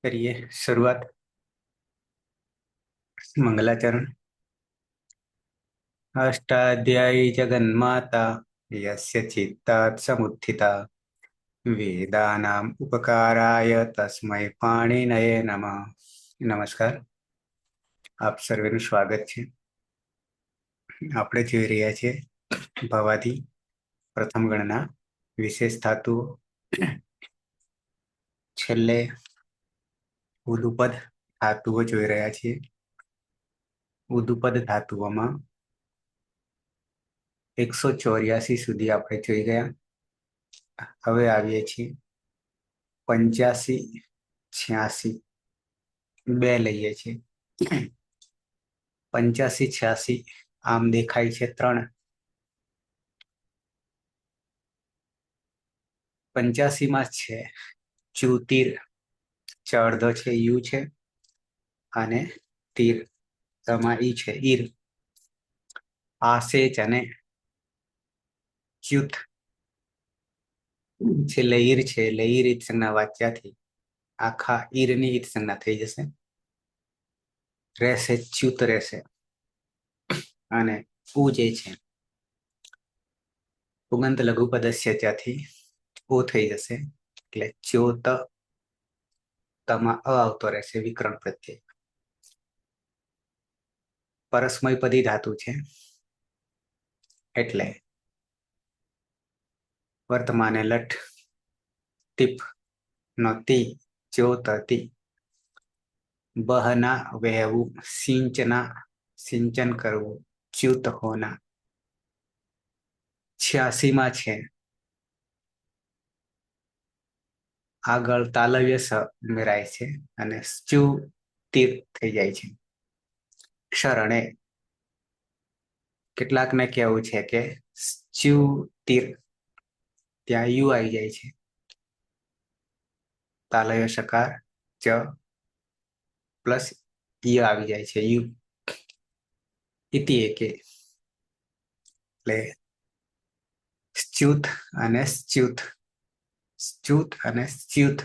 करिए शुरुआत। मंगलाचरण। अष्टाध्यायी जगन्माता यस्य चित्तात् समुत्थिता वेदानाम् उपकाराय तस्मै पाणिनये नमः। नमस्कार, આપ સર્વેનું સ્વાગત છે। આપણે જોઈ રહ્યા છીએ ભવાદી પ્રથમ ગણના વિશેષ ધાતુઓ, છેલ્લે ઉદુપદ ધાતુઓ જોઈ રહ્યા છીએ। ઉદુપદ ધાતુઓમાં 184 સુધી આપણે જોઈ ગયા। હવે આવીએ છીએ 85, 86, બે લઈએ છીએ। 85, 86 આમ દેખાય છે 3। 85 માં છે ચ્યુતીર, અડધો છે યુ છે અને તીર તમા ઈ છે ઈર। આસેચ અને ચ્યુત છેલ્લે ઈર છે એટલે ઈર ઈત સંજ્ઞા વાચ્યાથી આખા ઈરની ઈત સંજ્ઞા થઈ જશે, રહેશે ચ્યુત રહેશે। અને ઉ જે છે પુગંત લઘુપદસ્ય ત્યાંથી ઓ થઈ જશે એટલે ચ્યોત તમા અ આવતો રહેશે વિકરણ પ્રત્યય। પરસ્મયપદી ધાતુ છે એટલે વર્તમાને લઠ ટીપ નો તી ચ્યોતતી। બહના વહેવું, સિંચના સિંચન કરવું, ચ્યુત હોના। 86 માં છે આગળ તાલવ્ય સ ઉમેરાય છે અને ચ્યુતીર થઈ જાય છે। ક્ષરણે કેટલાકને કહેવું છે કે ચ્યુતીર, ત્યાં યુ આવી જાય છે, તાલવ્ય સકાર ચ પ્લસ ય આવી જાય છે યુ, ઇતિ એકે એટલે ચ્યુત અને ચ્યુત, ચ્યુત અને ચ્યુત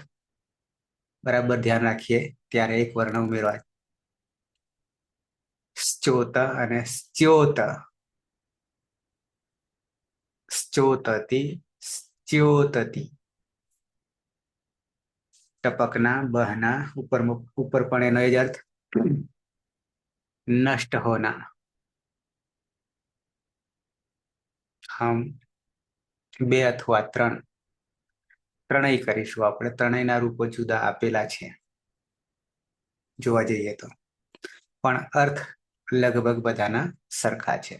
બરાબર ધ્યાન રાખીએ ત્યારે એક વર્ણ ઉમેરવા। શ્ચોત અને સ્ચ્યોત, શ્ચોતતી, સ્ચ્યોતતી। ટપકના, બહના, ઉપર પણ એનો એ જ અર્થ। નષ્ટ હોના, હમ બે અથવા ત્રણેય કરીશું આપણે। ત્રણેયના રૂપો જુદા આપેલા છે જોવા જઈએ તો, પણ અર્થ લગભગ બધાના સરખા છે।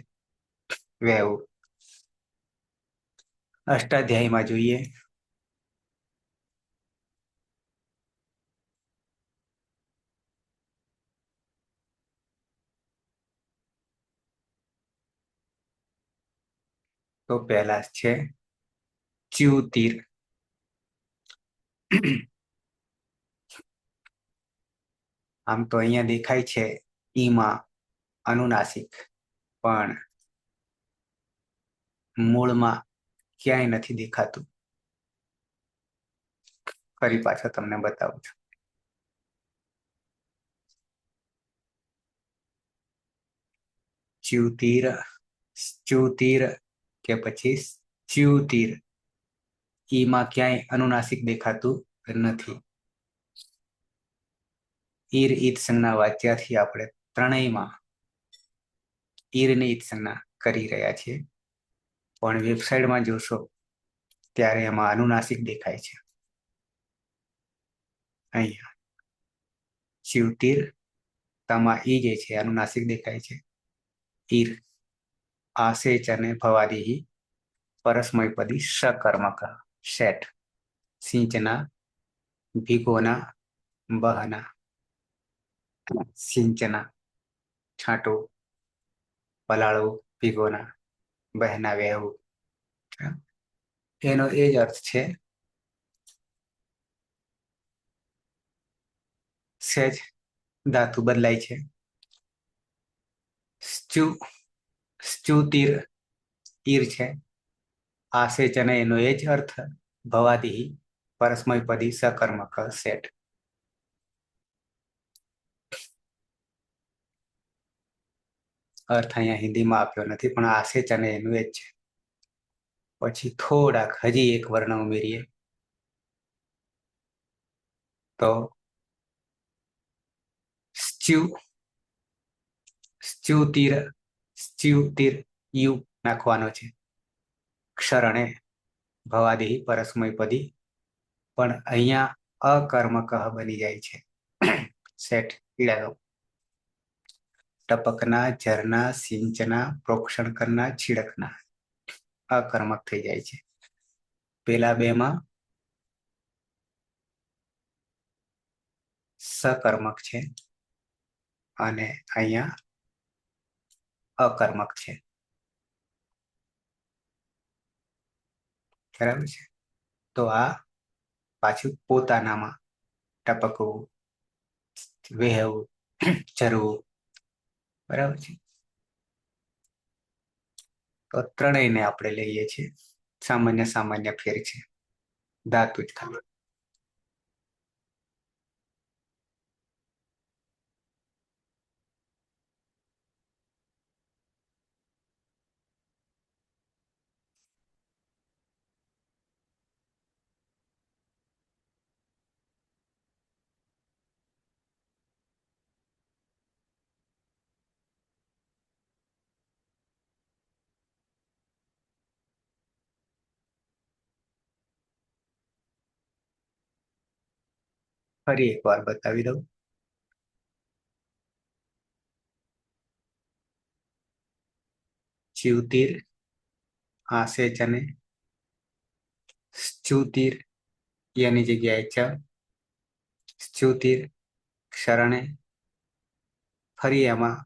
વહેવું અષ્ટાધ્યાયમાં જોઈએ તો પહેલા છે ચ્યુતીર। આમ તો અહીંયા દેખાય છે ઈમાં અનુનાસિક, પણ મૂળમાં ક્યાંય નથી દેખાતું। ફરી પાછો તમને બતાવું છું। ચ્યુતીર, ચ્યુતીર કે પછી ચ્યુતીર, ઈમાં ક્યાંય અનુનાસિક દેખાતું નથી। ઈર ઈત સંજ્ઞા વાચ્યાથી આપણે ત્રણેયમાં ઈરની ઈત સંજ્ઞા કરી રહ્યા છીએ, પણ વેબસાઇટમાં જોશો ત્યારે એમાં અનુનાસિક દેખાય છે। અહીંયા ચ્યુતીર તમા ઈ જે છે અનુનાસિક દેખાય છે। ઈર આસેચ અને ભવાદી પરસ્મયપદી सकर्मक सेट। सिंचना, भीगोना, बहना, सिंचना छांटो, પલાળવું, ભીગોના, બહેના વહેવું, એનો એ જ અર્થ છે। સહેજ ધાતુ બદલાય છે। સ્ચ્યુતીર ઈર છે, આસેચ અને એનો એ જ અર્થ ભવાદી પરસ્મયપદી सकर्मक सेट। અર્થ અહીંયા હિન્દીમાં આપ્યો નથી, પણ આસેચ અને એનું એ જ છે. પછી થોડાક હજી એક વર્ણ ઉમેરીએ તો સ્ચ્યુ, સ્ચ્યુતીર, સ્ચ્યુતીર યુ નાખવાનો છે. ક્ષરણે ભવાદેહી પરસ્મયપદી, પણ અહીંયા અકર્મક બની જાય છે. સેટ પીડા ટપકના, ઝરના, સિંચના, પ્રોક્ષણ કરના, છિડકના અકર્મક થઈ જાય છે. પેલા બેમાં સકર્મક છે અને અહીંયા અકર્મક છે. બરાબર છે. તો આ પાછું પોતાનામાં ટપકવું, વહેવું, ઝરવું. બરાબર છે. તો ત્રણેયને આપણે લઈએ છીએ. સામાન્ય સામાન્ય ફેર છે, ધાતુ જ ખાલી. ફરી એકવાર બતાવી દઉં. ચ્યુતીર, આસેચ અને સ્ચ્યુતીર એની જગ્યાએ ચ, સ્ચ્યુતીર ક્ષરણે, ફરી એમાં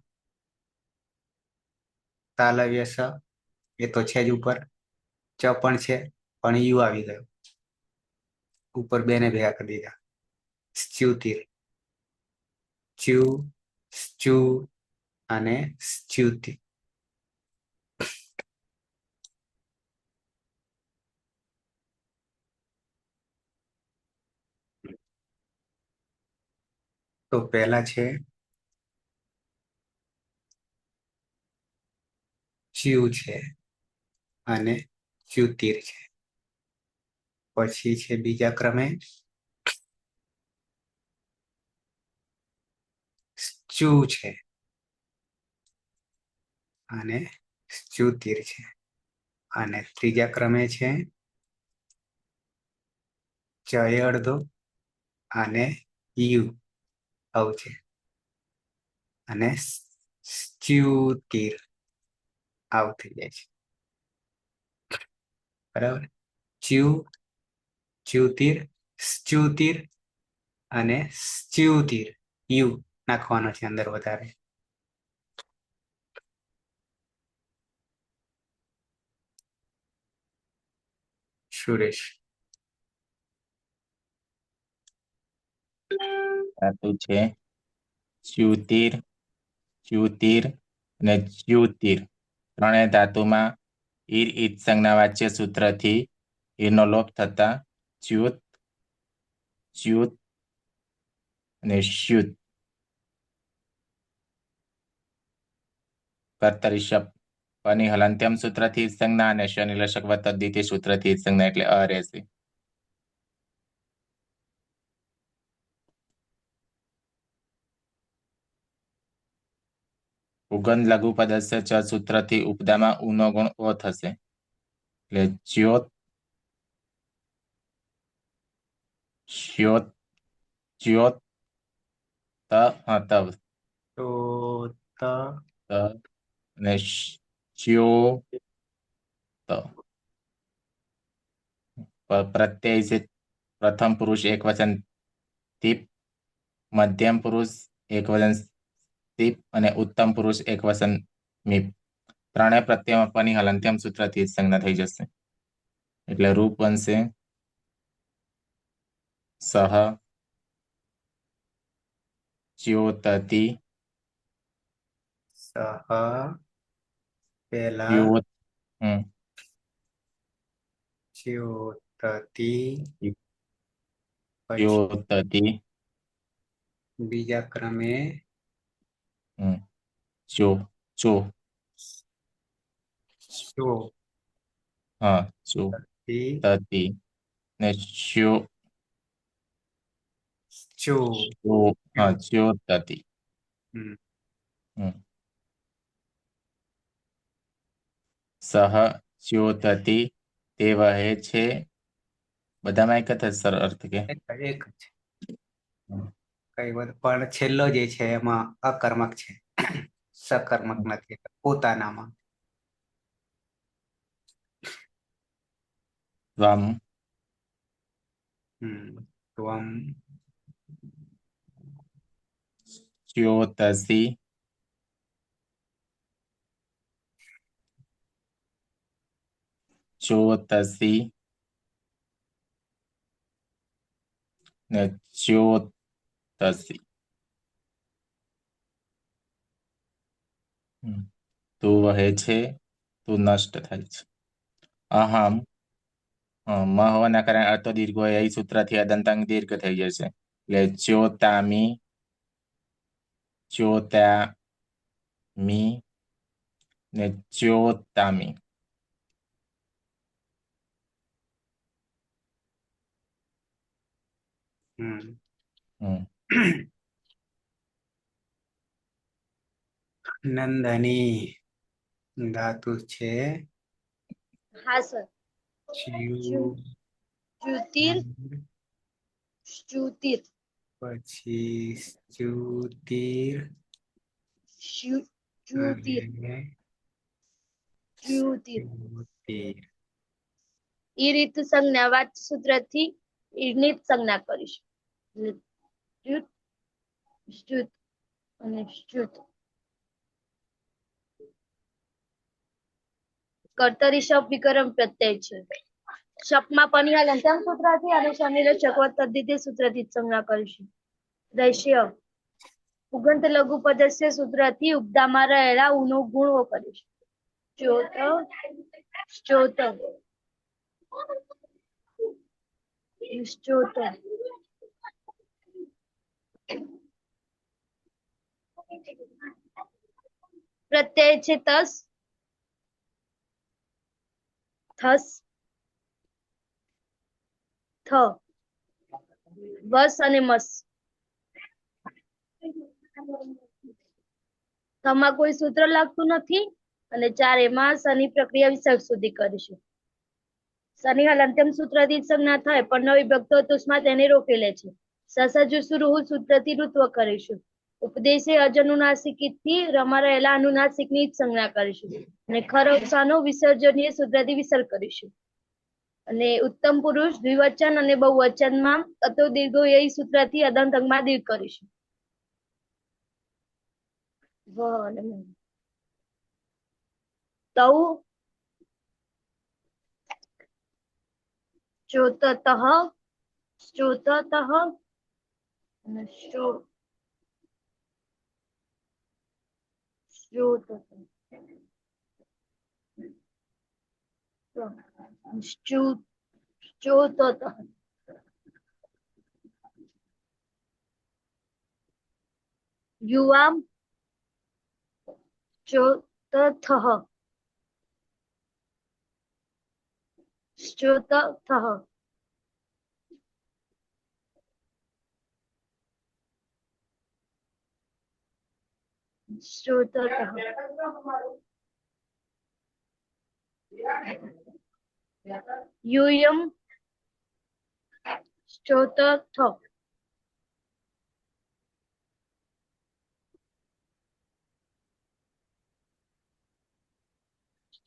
તાલવ્ય સ, એ તો છે જ ઉપર. ચ પણ છે, પણ યુ આવી ગયો ઉપર, બેને ભેગા કરી દીધા. સ્ચ્યુતીર, ચ્યુ, સ્ચ્યુ અને સ્ચ્યુતી. તો પહેલા છે ચ્યુ છે અને ચ્યુતીર છે. પછી છે બીજા ક્રમે સ્ચ્યુ છે અને સ્ચ્યુતીર છે. અને ત્રીજા ક્રમે છે ચ એ અડધો અને યુ આવું છે. અને સ્ચ્યુતીર આવું થઈ જાય છે. બરાબર. ચ્યુ, ચ્યુતીર, સ્ચ્યુતીર અને સ્ચ્યુતીર યુ નાખવાનો છે અંદર વધારે. સુરેશ. ધાતુ છે ચ્યુતીર, ચ્યુતીર અને ચ્યુતીર. ત્રણેય ધાતુમાં ઈર ઈદ સંજ્ઞા વાચ્ય સૂત્રથી ઈરનો લોપ થતા ચ્યુત, ચ્યુત અને શ્યુત. કર્તરી શબ્દ પની હલંત્યમ સૂત્રથી ઈદ સંજ્ઞા અને શનિલશક વત્તા દ્વિતીય સૂત્રથી ઈદ સંજ્ઞા એટલે અ રહેશે. ઉગંધ લઘુ પદસ્ય ચ સૂત્રથી ઉપદામાં ઉનો ગુણ ઓ થશે એટલે જ્યોત, શ્યોત, જ્યોત તવ તો ત અને શ્યો પ્રત્યય છે પ્રથમ પુરુષ એક વચન તીપ, મધ્યમ પુરુષ એક વચન તીપ અને ઉત્તમ પુરુષ એક વચન મીપ. ત્રણેય પ્રત્યયમાં પની હલંત્યમ સૂત્રથી સંજ્ઞા થઈ જશે એટલે રૂપ બનશે સહ ચ્યોતતિ, સહ પેલા ચ્યોત ચ્યોતતી, પછી ચ્યોતતિ બીજા ક્રમે ચો ચો ચો હા ચો તી તતી ને ચ્યો ચો ચો હા ચ્યો તતી હમ હમ. સહ ચ્યોતતી તે વહે છે. બધામાં એક જ સર અર્થ કે એક જ કઈ બધું પણ છેલ્લો જે છે એમાં અકર્મક છે, સકર્મક નથી, પોતાનામાં. ત્વમ ત્વમ ચ્યોતસી ચોતસી ને ચ્યોતસી. તું વહે છે, તું નષ્ટ થાય છે. અહમ મ હોવાના કારણે અર્થ દીર્ઘ હોય એ સૂત્રથી અદંતાંગ દીર્ઘ થઈ જશે. એટલે ચ્યોતામી ચ્યોતામી ને ચ્યોતામી. હમ હમ નંદની ધાતુ છે હા સર. ચ્યુ જ્યુતિર જ્યુતિર પછી સ્તુતિર જ્યુતિર અને જ્યુતિર. સ્તુતિર. એ રીત સંજ્ઞા વાચ્ય સૂત્રથી ઈની સંજ્ઞા કરીશું. જ્યુત જ્યુત અને જ્યુત. કર્તરી શબ્દ વિકર્મ પ્રત્યય છે. શબ્દમાં પનિહાલ અંત્યમ સૂત્રથી અને શનિલે ચકવત તદ્ધિતિ સૂત્રથી સંજ્ઞા કરીશું. દૈશ્ય ઉગંત લઘુ પદસ્ય સૂત્રથી ઉપદામાં રહેલા ઉનો ગુણો કરીશું. ચોત ચોત નિશ્ચોત પ્રત્યય છે તસ થસ થ બસ અને મસ. થમાં કોઈ સૂત્ર લાગતું નથી અને ચારેમાં શનિ પ્રક્રિયા વિસર્ગ સુધી કરીશું. શનિ હાલ અંતિમ સૂત્રથી સંજ્ઞા થાય પણ નવી ભક્તો તુષ્મા તેને રોકી લે છે. સસજુ સુરુહુ સૂત્રથી ઋત્વ કરીશું. ઉપદેશે અજનુનાસિકથી રમા રહેલા અનુનાસિકની જ સંજ્ઞા કરીશું. અને ખરવસાનો વિસર્જનીય સૂત્રથી વિસર્ગ કરીશું. અને ઉત્તમ પુરુષ દ્વિવચન અને બહુવચનમાં અતો દીર્ઘો એ સૂત્રથી અદંત અંગમાં દીર્ઘ કરીશું. તૌ ચોતતઃ ચોતતઃ અને ચોતતઃ યુવામ ચોતથઃ ચોતથઃ ચોતથઃ યુયમ ચોતથઃ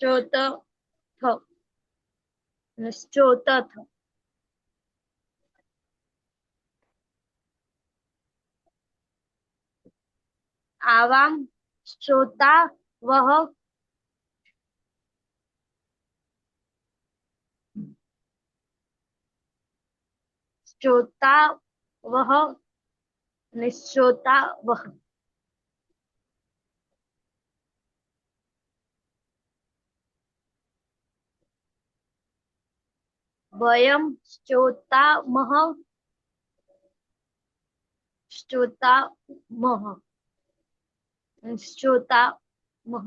ચોતથઃ ચોતથ આવામ શ્રોતા વહ શ્રોતા વહ નિશ્ચોતા વહ. વયમ શ્રોતામહ શ્રોતામહ શ્રોતામહ મહ.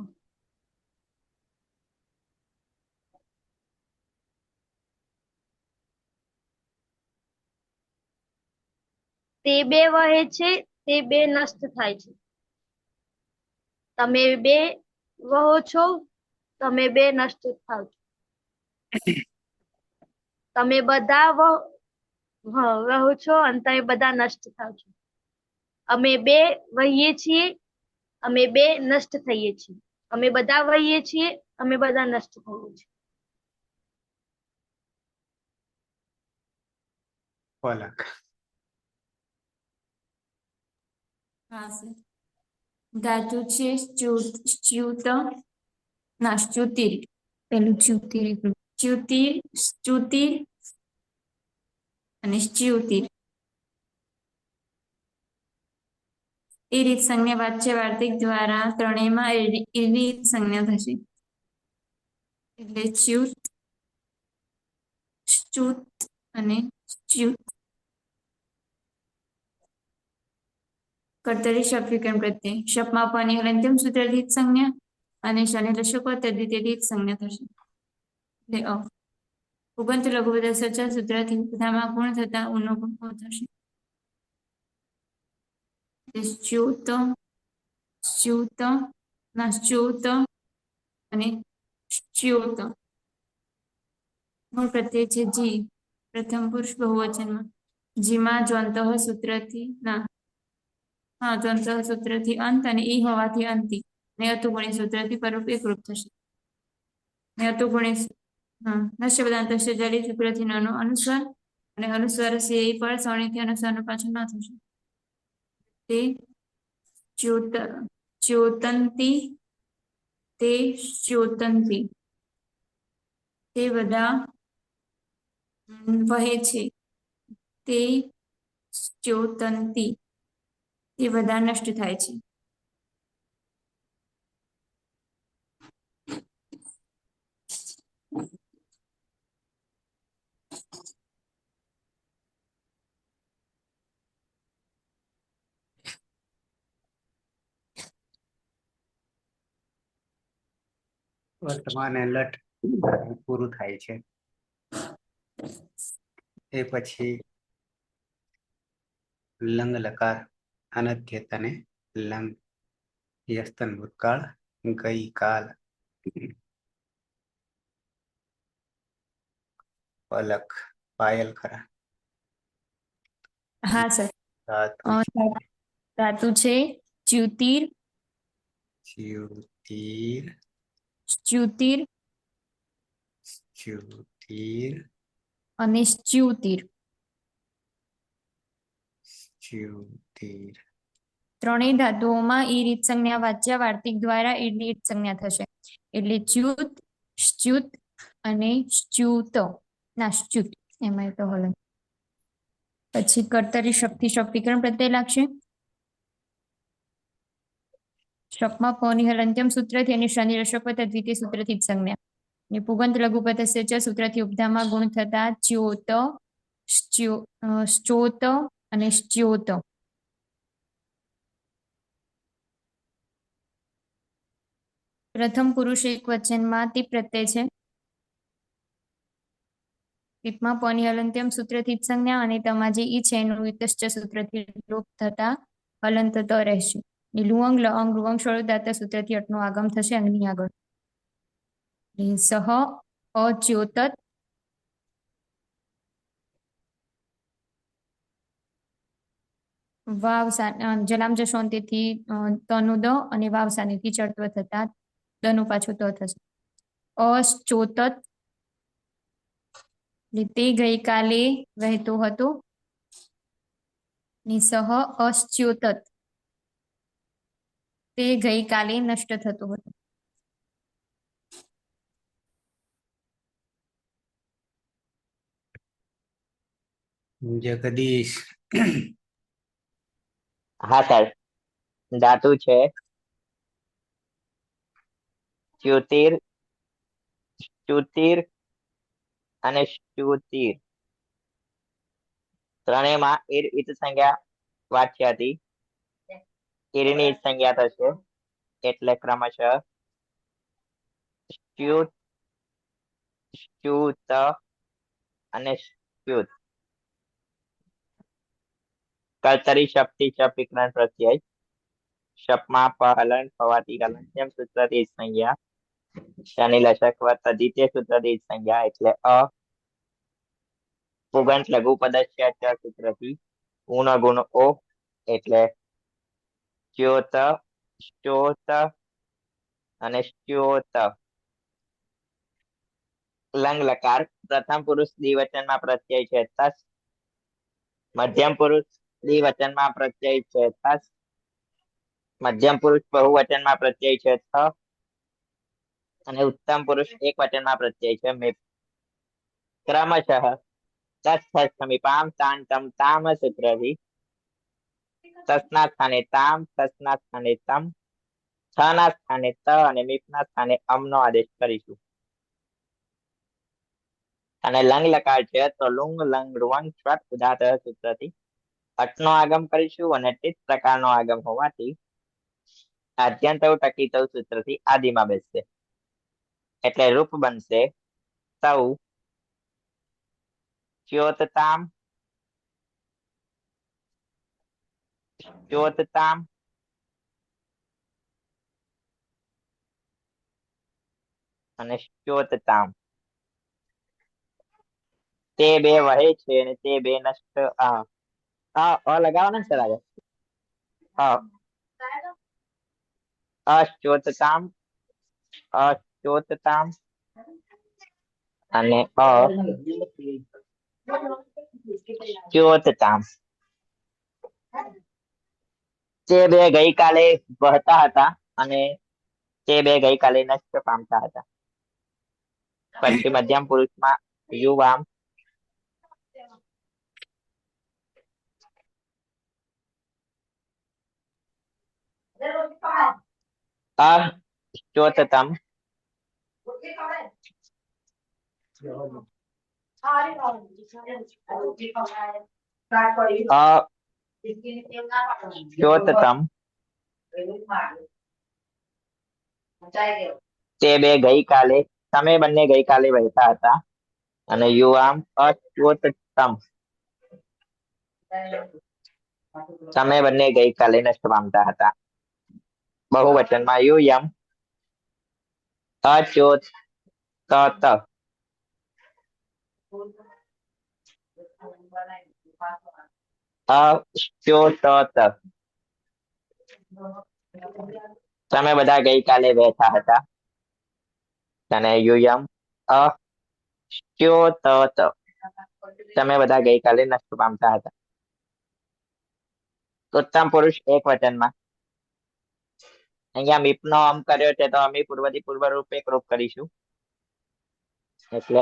તે બે વહે છે, તે બે નષ્ટ થાય છે. તમે બે વહો છો, તમે બે નષ્ટ થાવ છો. તમે બધા વહો છો અને તમે બધા નષ્ટ થાવ છો. અમે બે વહીએ છીએ, અમે બે નષ્ટ થઈએ છીએ. અમે બધા વહીએ છીએ, અમે બધા નષ્ટ થઈએ છીએ. પલક. હા સર. ધાતુ છે ચ્યુત ના સ્તુતિર. પેલું ચ્યુતિર ચ્યુતિર સ્તુતિર અને સ્ચ્યુતિર. એ રીત સંજ્ઞા વાચ્ય વાર્તિક દ્વારા ત્રણેયમાં એવી સંજ્ઞા થશે. એટલે ચ્યુત, સ્તુત અને સ્ચ્યુત. કર્તરી શબ્દવિકરણ પ્રત્યે શપમાં આપવાની અંતિમ સૂત્ર રીત સંજ્ઞા અને શનિ લશકો તદ્ધિતે રીત સંજ્ઞા થશે. એટલે ઉગંત લઘુપદ સચા સૂત્રથી બધામાં ગુણ થતા ઉનો ગુણ થશે. સ્ચ્યુત, સ્ચ્યુત, નાશ્ચ્યુત અને સ્ચ્યુત. મૂળ પ્રત્યય છે જી. પ્રથમ પુરુષ બહુવચનમાં જીમાં જ્વંત સૂત્રથી ના દ્વંદ્વ સૂત્રથી અંત અને ઈ હોવાથી અંતિ ને અતુગુણી સૂત્રથી પરરૂપ એકરૂપ થશે. ને અતુગુણી નશ્ય પદાર્થ જલી સૂત્રથી નાનો અનુસ્વાર અને અનુસ્વાર એ પર સવર્ણથી અનુસ્વારનો પાછળ ન થશે. તે ચ્યોતંતી, તે ચ્યોતંતી. તે બધા વહે છે, તે ચ્યોતંતી. તે બધા નષ્ટ થાય છે. વર્તમાન લટ પૂરું થાય છે. એ પછી લંગ લકાર અનધ્યત અને લંગ યસ્તન ભૂતકાળ ગઈકાલ. પલક પાયલ ખરા. હા સર. ધાતુ ધાતુ છે ચ્યુતિર, ચ્યુતિર, સ્ચ્યુતિર ચ્યુતિર, અને સ્ચ્યુતિર. ચ્યુતિર. ત્રણેય ધાતુઓમાં ઈ રીત સંજ્ઞા વાચ્ય વાર્તિક દ્વારા ઈ રીત સંજ્ઞા થશે. એટલે ચ્યુત, સ્ચ્યુત અને સ્ચ્યુત ના સ્ચ્યુત એમાં તો હલન. પછી કર્તરી શક્તિ શક્તિકરણ પ્રત્યય લાગશે. શપમાં પની હલંત્યમ સૂત્રથી અને શનિ રસોપત દ્વિતીય સૂત્રથી જ સંજ્ઞા. ને પુગંત લઘુપત સૂત્રથી ઉપધામાં ગુણ થતા ચ્યોત, સ્ચોત અને સ્ચ્યોત. પ્રથમ પુરુષ એક વચનમાં તી પ્રત્યય છે. ટીપમાં પની હલંત્યમ સૂત્રથી જ સંજ્ઞા અને તમાજી ઈ છે એનું વિતશ્ચ સૂત્રથી લોપ થતા હલંત તો રહેશે. લુઅંગ લઅંગ રુઅંગ શળદાતા સૂત્રથી અટનું આગમ થશે અંગની આગળ. સહ અચ્યોતત વાવ જલામ જશોંતેથી તનું દ અને વાવ સાનેથી ચડત્વ થતા દનું પાછું ત થશે. અશ્ચોતત તે ગઈકાલે વહેતો હતો. નિસહ અશ્ચ્યોતત તે ગઈકાલે નષ્ટ થતો હતો. જગદીશ. હા સર. ધાતુ છે ચ્યુતિર, સ્તુતિર અને સ્તુતિર. ત્રણેયમાં ઈત સંજ્ઞા વાચ્યાથી ઈરની સંજ્ઞા થશે. એટલે ક્રમશઃ સ્યુત, સ્યુત અને સ્યુત. કર્તરી શપથી શપ વિકરણ પ્રત્યય. શપમાં પ હલન ફવાથી હલન સૂત્રથી સંજ્ઞા. શનિ લશક તદ્વિતીય સૂત્રથી સંજ્ઞા એટલે અ. પુગંત લઘુ પદસ્ય સૂત્રથી ઊણ ગુણ ઓ એટલે ચ્યોત, સ્યોત અને સ્યોત. લંગ લકાર પ્રથમ પુરુષ દ્વિવચનમાં પ્રત્યય છે તસ. મધ્યમ પુરુષ દ્વિવચનમાં પ્રત્યય છે તસ. મધ્યમ પુરુષ બહુવચનમાં પ્રત્યય છે થ. અને ઉત્તમ પુરુષ એક વચનમાં પ્રત્યય છે મેં. ક્રમશઃ તસ સમીપામ તાન તમ તામ સૂત્રથી તસના સ્થાને તામ, તસના સ્થાને તમ, થ ના સ્થાને ત અને મીપના સ્થાને અમનો આદેશ કરીશું. અને લંગ લકાર છે તો લુંગ લંગ રુવંગ સ્વત ઉદાત સૂત્રથી અટનો આગમ કરીશું અને ટિત પ્રકારનો આગમ હોવાથી આદ્યંત ટકી તવ સૂત્રથી આદિમાં બેસશે એટલે રૂપ બનશે તવ ચ્યોતતામ, ચ્યોતતામ અને ચ્યોતતામ. તે બે વહે છે અને તે બે નષ્ટ લગાવો ને સર આગળ. અચ્યોતતામ, અચ્યોતતામ અને અચ્યોતતામ. તે બે ગઈકાલે વહતા હતા અને તે બે ગઈકાલે નષ્ટ પામતા હતા. પછી મધ્યમ પુરુષમાં યુવામ, અચ્યોતતમ, અચ્યોતતમ. તે બે ગઈકાલે, તમે બંને ગઈકાલે વહેતા હતા અને યુવામ અચ્યોતતમ. તમે બંને ગઈકાલે નષ્ટ પામતા હતા. બહુવચનમાં યુયમ અચ્યોત અચ્યોતત. તમે બધા ગઈકાલે બેઠા હતા અને યુયમ અચ્યોતત. તમે બધા ગઈકાલે નષ્ટ પામતા હતા. ઉત્તમ પુરુષ એક વચનમાં અહીંયા મીપ નો અમ કર્યો છે તો અમી પૂર્વથી પૂર્વ રૂપ એક રૂપ કરીશું એટલે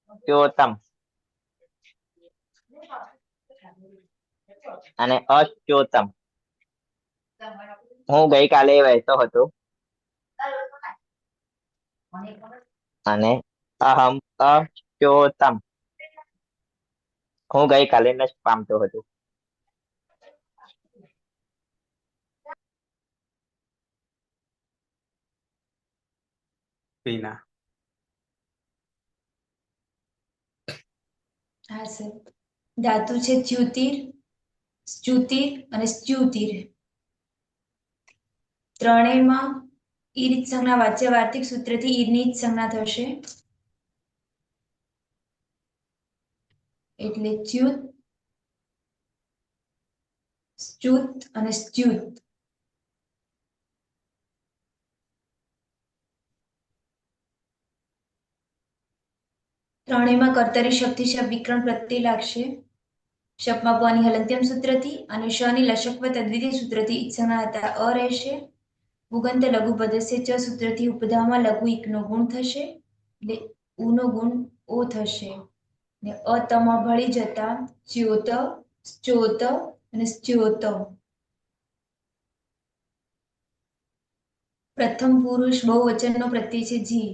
અચ્યોતમ અને અચ્યોતમ. હું ગઈકાલે વહેતો હતો અને અહમ અચ્યોતમ. હું ગઈકાલે નષ્ટ પામતો હતો. પીના હા સર. ધાતુ છે ચ્યુતિર, સ્ચ્યુતિર અને સ્ચ્યુતિર. ત્રણેયમાં ઈરિત સંજ્ઞા વાચ્ય વાર્તિક સૂત્રથી ઈરની જ સંજ્ઞા થશે એટલે ચ્યુત, સ્ચ્યુત અને સ્ચ્યુત. ત્રણેયમાં કર્તરી શક્તિ શબ્દ વિકરણ પ્રત્યય લાગશે. શપમાં પની હલંત્યમ સૂત્રથી અને શની લશકવ તદ્વિતીય સૂત્રથી ઈજ સંજ્ઞા હતા અ રહેશે. પુગંત લઘુ પદસ્ય ચ સૂત્રથી ઉપધામાં લઘુ ઈકનો ગુણ થશે એટલે ઉનો ગુણ ઓ થશે ને અતમાં ભળી જતા ચ્યોત, સ્ચોત અને સ્ચ્યોત. પ્રથમ પુરુષ બહુવચનનો પ્રત્યય છે જી.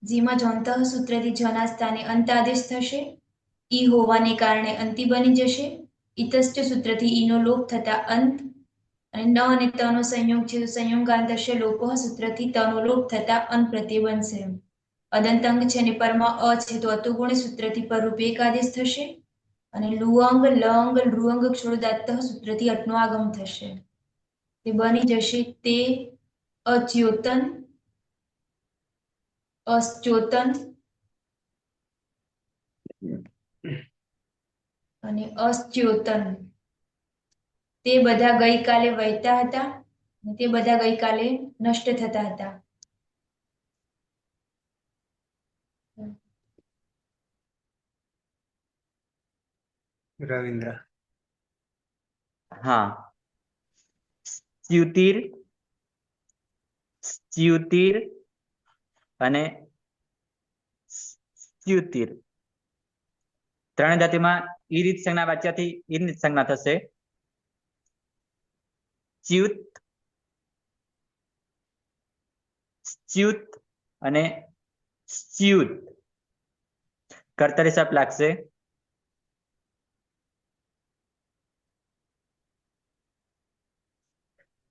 જીમાં જોંતઃ સૂત્રથી જના સ્થાને અંત આદેશ થશે. ઈ હોવાને કારણે અંતિ બની જશે. ઇતશ્ચ સૂત્રથી ઈનો લોપ થતા અંત અને ન અને તનો સંયોગ છે તો સંયોગાંત થશે લોપઃ સૂત્રથી તનો લોપ થતા અન પ્રત્યય બનશે. અદંતંગ છે અને પરમાં અ છે તો અતુગુણ સૂત્રથી પરરૂપ એક આદેશ થશે. અને લુઅંગ લંગ રુઅંગ ક્ષોરદાત્ત સૂત્રથી અટનો આગમ થશે. તે બની જશે તે અચ્યોતન અશ્ચોતન અને અશ્ચ્યોતન. તે બધા ગઈકાલે વહેતા હતા અને તે બધા ગઈકાલે નષ્ટ થતા હતા. રવિન્દ્ર. હા, સ્યુતિર, સ્યુતિર અને સ્યુતિર ત્રણ જાતિમાં ઈ રીત સંજ્ઞા વાચ્યથી ઈ રીત સંજ્ઞા થશે. ચ્યુત, સ્ચ્યુત અને સ્ચ્યુત કર્તરી સપ લાગશે.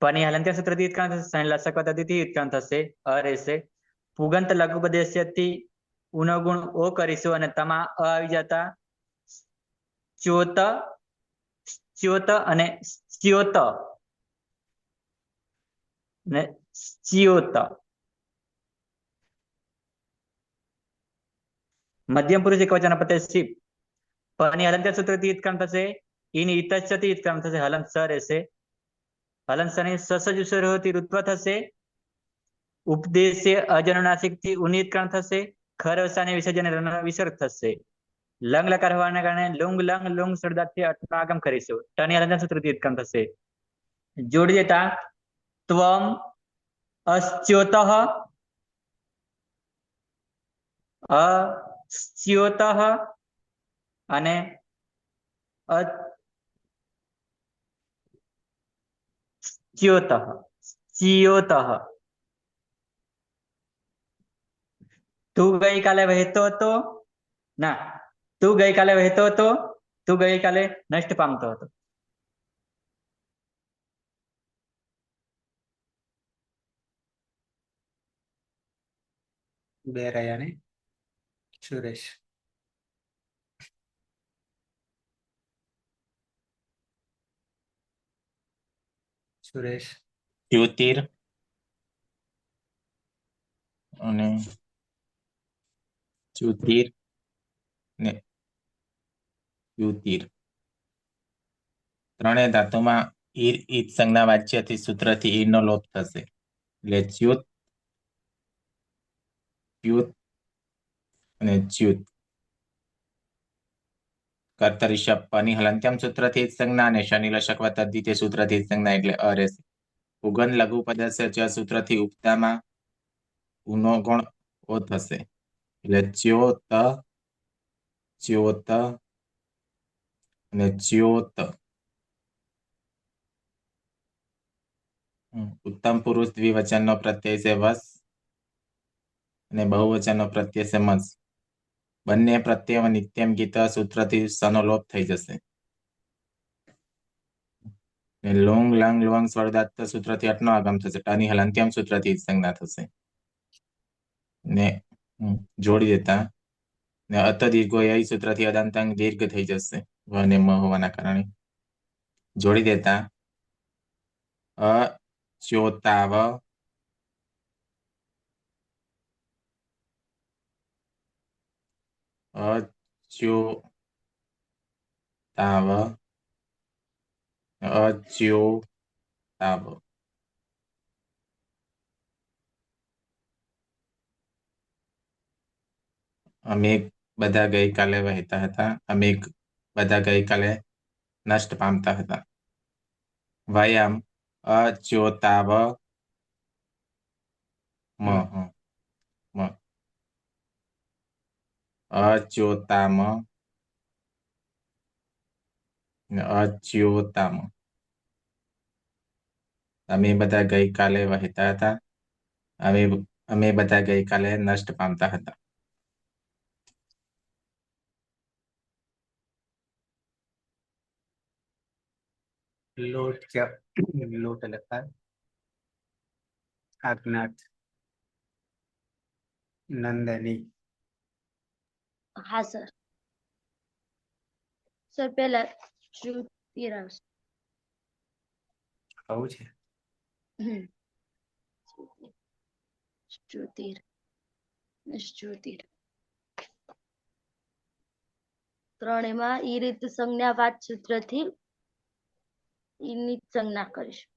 પની હલંત્ય સૂત્રથી ઉત્ક્રાંત થશે. લસક પદ્ધતિથી ઉત્ક્રાંત થશે. અ રહેશે. પુગંત લઘુપદેશ્યથી ઉનો ગુણ ઓ કરીશું અને તમા અ આવી જતા ચ્યોત, ચ્યોત અને સ્ચ્યોત ને સ્ચ્યોત. મધ્યમ પુરુષ એકવચન પ્રત્યય પની હલંત્ય સૂત્રથી ઉત્ક્રાંત થશે. ઈની ઇતસ્યથી ઉત્ક્રાંત થશે. હલંત સ રહેશે. હલંત સની સસજ ઉસરોથી ઋત્વ થશે. ઉપદેશ્ય અજનુનાસિક થી ઉની ઉત્ક્રાંત થશે. ખરવસાને વિસર્જન વિસર્ગ થશે. લંગ લકાર હોવાને કારણે લુંગ લંગ લુંગ શબ્દાર્થી આગમ કરીશું. ટની હલંત્ય સૂત્રથી ઉત્ક્રાંત થશે. જોડી દેતા ત્વમ અશ્ચ્યોતઃ અશ્ચ્યોતઃ અને અચ્યોતઃ ચ્યોતઃ. તું ગઈકાલે વહેતો હતો ના, તું ગઈકાલે વહેતો હતો, તું ગઈકાલે નષ્ટ પામતો હતો. બે રહ્યા ને. સુરેશ. સુરેશ. ચ્યુતિર અને ચ્યુતિર ને ચ્યુતિર ત્રણેય ધાતુમાં ઈર ઈત સંજ્ઞા વાચ્યથી સૂત્રથી ઈરનો લોપ થશે. એટલે ચ્યુત, ચ્યુત અને ચ્યુત. કર્તરી શપ પની હલંત્યમ સૂત્રથી ઈત સંજ્ઞા અને શનિ લશક તદ્ધિતે સૂત્રથી ઈત સંજ્ઞા એટલે અ રહેશે. ઉગન લઘુ પદસ્ય ચ સૂત્રથી ઉપતામાં ઉનો ગુણ ઓ થશે. એટલે ચ્યોત, ચ્યોત અને ચ્યોત. ઉત્તમ પુરુષ દ્વિવચનનો પ્રત્યય છે વસ અને બહુવચનનો પ્રત્યય છે મસ. બંને પ્રત્યયમાં નિત્યમ ગીત સૂત્રથી સનો લોપ થઈ જશે. લુંગ લંગ લુંગ સ્વરદાત્ત સૂત્રથી અટનો આગમ થશે. ટની હલંત્યમ સૂત્રથી સંજ્ઞા થશે. ને જોડી દેતા ને અત દીર્ઘો ય સૂત્રથી અદંતાંગ દીર્ઘ થઈ જશે વ અને મ હોવાના કારણે. જોડી દેતા અચ્યોતાવ અચ્યોતાવ અચ્યોતાવ. અમે બધા ગઈકાલે વહેતા હતા. અમે બધા ગઈકાલે નષ્ટ પામતા હતા. વયમ અચ્યોતાવ મ મ અચ્યોતામ અચ્યોતામ. અમે બધા ગઈકાલે વહેતા હતા. અમે બધા ગઈકાલે નષ્ટ પામતા હતા. લોટ લખાય. આજ્ઞાત નંદની. હા સર. સર પહેલા શ્રુતિર આવશે. આવું છે. હમ. શ્રુતિર. શ્રુતિર. ત્રણેયમાં ઈ રીત સંજ્ઞા વાચ સૂત્રથી ઈની જ સંજ્ઞા કરીશું.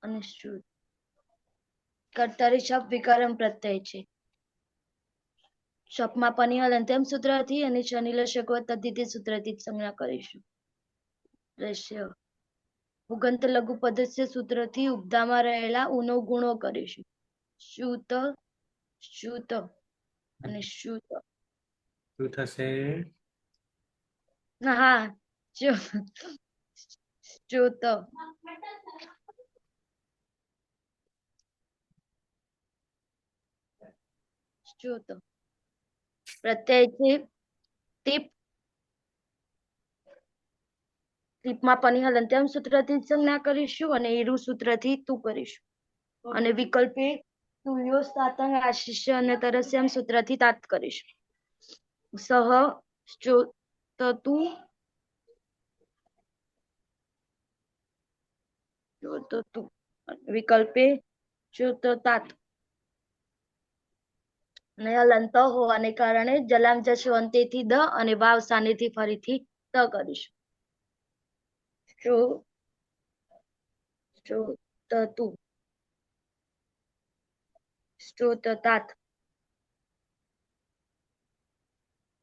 અને શ્રુત કર્તારી શબ્દ વિકર્મ પ્રત્યય છે. શપમાં પની હલંત્યમ સૂત્રથી અને શનિલશક તદ્ધિતિ સૂત્રથી જ સંજ્ઞા કરીશું. દ્રશ્ય ઉગંત લઘુ પદસ્ય સૂત્રથી ઉપધામાં રહેલા ઉનો ગુણો કરીશું. શુત શુત અને શુત. શું થશે? હા શુત. શુત પ્રત્યય છે. ટીપ ટીપમાં પની હલંત્યમ સૂત્રથી જ સંજ્ઞા કરીશું અને ઈરુ સૂત્રથી તું કરીશું. અને વિકલ્પે તુલ્યો સાતંગ આશિષ્ય અને તરસ્યમ સૂત્રથી તાત કરીશું. સહ ચોતતુ ચોતતુ વિકલ્પે ચોતતાત. અને હલંત હોવાને કારણે જલામ જશવંતેથી દ અને વાવ સાનેથી ફરીથી ત કરીશું. ચોતતુ સ્ત્રોતતાત.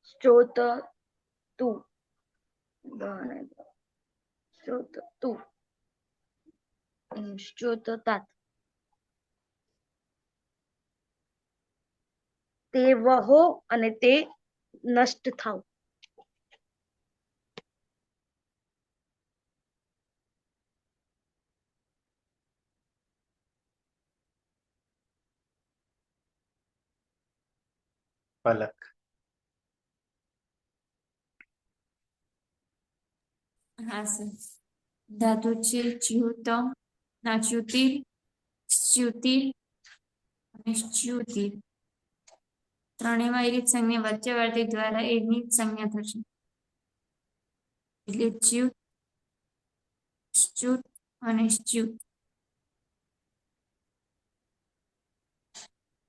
સ્ત્રોતતુ સ્ત્રોતતુ સ્ત્રોતતાત. તે વહો અને તે નષ્ટ થાવ. પલક. હા સર. ધાતુ છે ચ્યુત, નાચ્યુતિર, સ્યુતિર અને સ્ચ્યુતિર. ત્રણેયમાં એ રીત સંજ્ઞા વાચ્યવાર્તી દ્વારા એની જ સંજ્ઞા થશે. એટલે ચ્યુત, સ્ચ્યુત અને સ્ચ્યુત.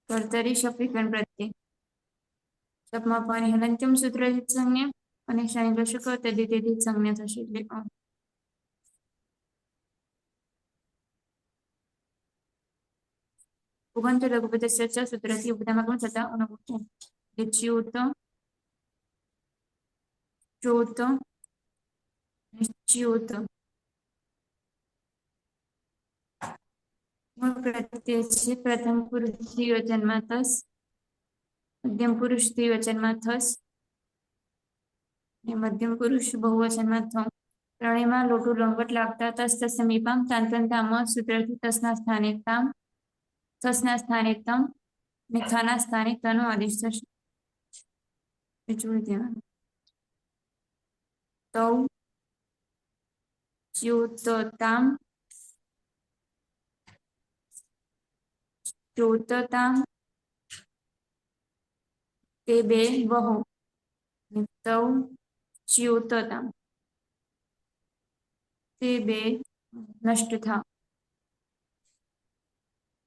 કર્તરી શપિકણ પ્રત્યે શપમાં પાણી હલંત્યમ સૂત્રથી સંજ્ઞા અને શનિલશક તદ્ધિતિથી સંજ્ઞા થશે. એટલે ઉગંત લઘુપદસ્ય ચ સૂત્રથી ઉપધામાં ગુણ થતા અનુભવ. એટલે ચ્યુત, ચોત, ચ્યુત. પ્રત્યય છે. પ્રથમ પુરુષ દ્વિવચનમાં તસ, મધ્યમ પુરુષ દ્વિવચનમાં થસ અને મધ્યમ પુરુષ બહુવચનમાં થમ. ત્રણેયમાં લોટું લંગટ લાગતા તસ તસ સમીપામ તાંતંતામ સૂત્રથી તસના સ્થાને તામ, થસના સ્થાને તમ અને થના સ્થાને તનો આદેશ થશે. જોઈ દેવાનું. તૌ ચ્યુતતામ ચોતતામ તે બે વહો. તૌ ચ્યુતતામ તે બે નષ્ટ થાવ.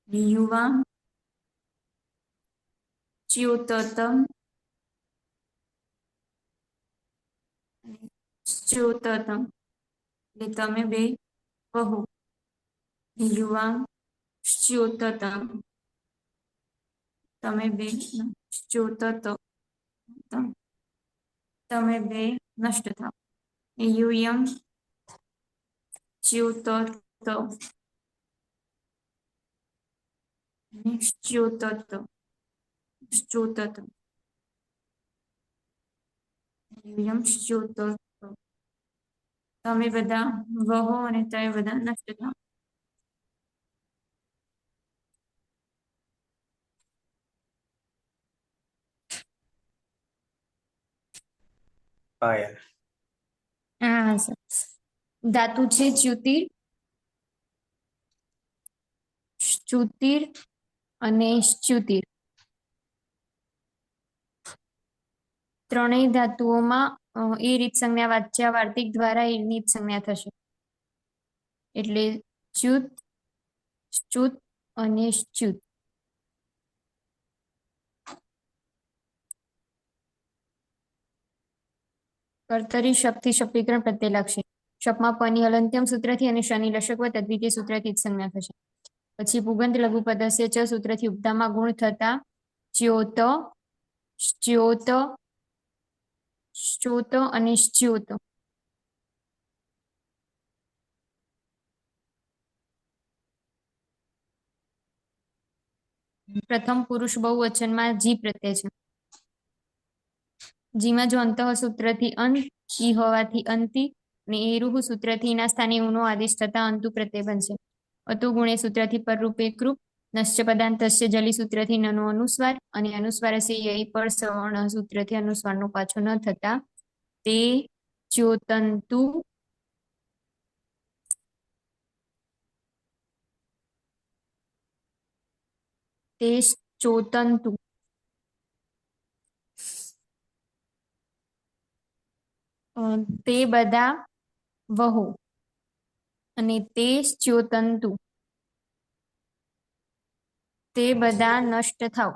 યુવા ચ્યુતતમ ચ્યુતતમ એટલે તમે બે વહો. યુવા ચ્યુતતમ તમે બે ચ્યુતત તમે બે નષ્ટ થાવ. યુયમ ચ્યુતત ચ્યુતત ચ્યુતત યુયમ ચ્યુતત. તમે બધા વહો અને તમે બધા નષ્ટ થાવ. પાયલ. હા સર. ધાતુ છે જ્યુતિર, શ્રુતિર અને શ્ચ્યુતિર. ત્રણેય ધાતુઓમાં એ રીત સંજ્ઞા વાચ્યા વાર્તિક દ્વારા એ રીત સંજ્ઞા થશે. એટલે ચ્યુત, શ્ચુત અને શ્ચ્યુત. કર્તરી શક્તિ શબ્દીકરણ પ્રત્યય લાગશે. શપમાં પની હલંત્યમ સૂત્રથી અને શનિ લશકવ તદ્વિતીય સૂત્રથી જ સંજ્ઞા થશે. પછી પુગંત લઘુ પદસ્ય ચ સૂત્રથી ઉપધામાં ગુણ થતા ચ્યોત, શ્ચ્યોત, શ્ચોત અને શ્ચ્યોત. પ્રથમ પુરુષ બહુવચનમાં જી પ્રત્યય છે. જીમાં જો અંતઃ સૂત્રથી અંત, ઈ હોવાથી અંતિ અને એરુહ સૂત્રથી ના સ્થાને ઉનો આદેશ થતા અંતુ પ્રત્યય બનશે. અતુ ગુણે સૂત્રથી પરરૂપે કૃપ, નશ્ચ પદાંતસ્ય જલી સૂત્રથી નનો અનુસ્વાર અને અનુસ્વારસ્ય યઈ પર સવર્ણ સૂત્રથી અનુસ્વારનો પાછો ન થતા તે ચ્યોતંતુ, તે ચોતંતુ, તે બધા વહુ અને તે ચ્યોતંતુ, તે બધા નષ્ટ થાવ.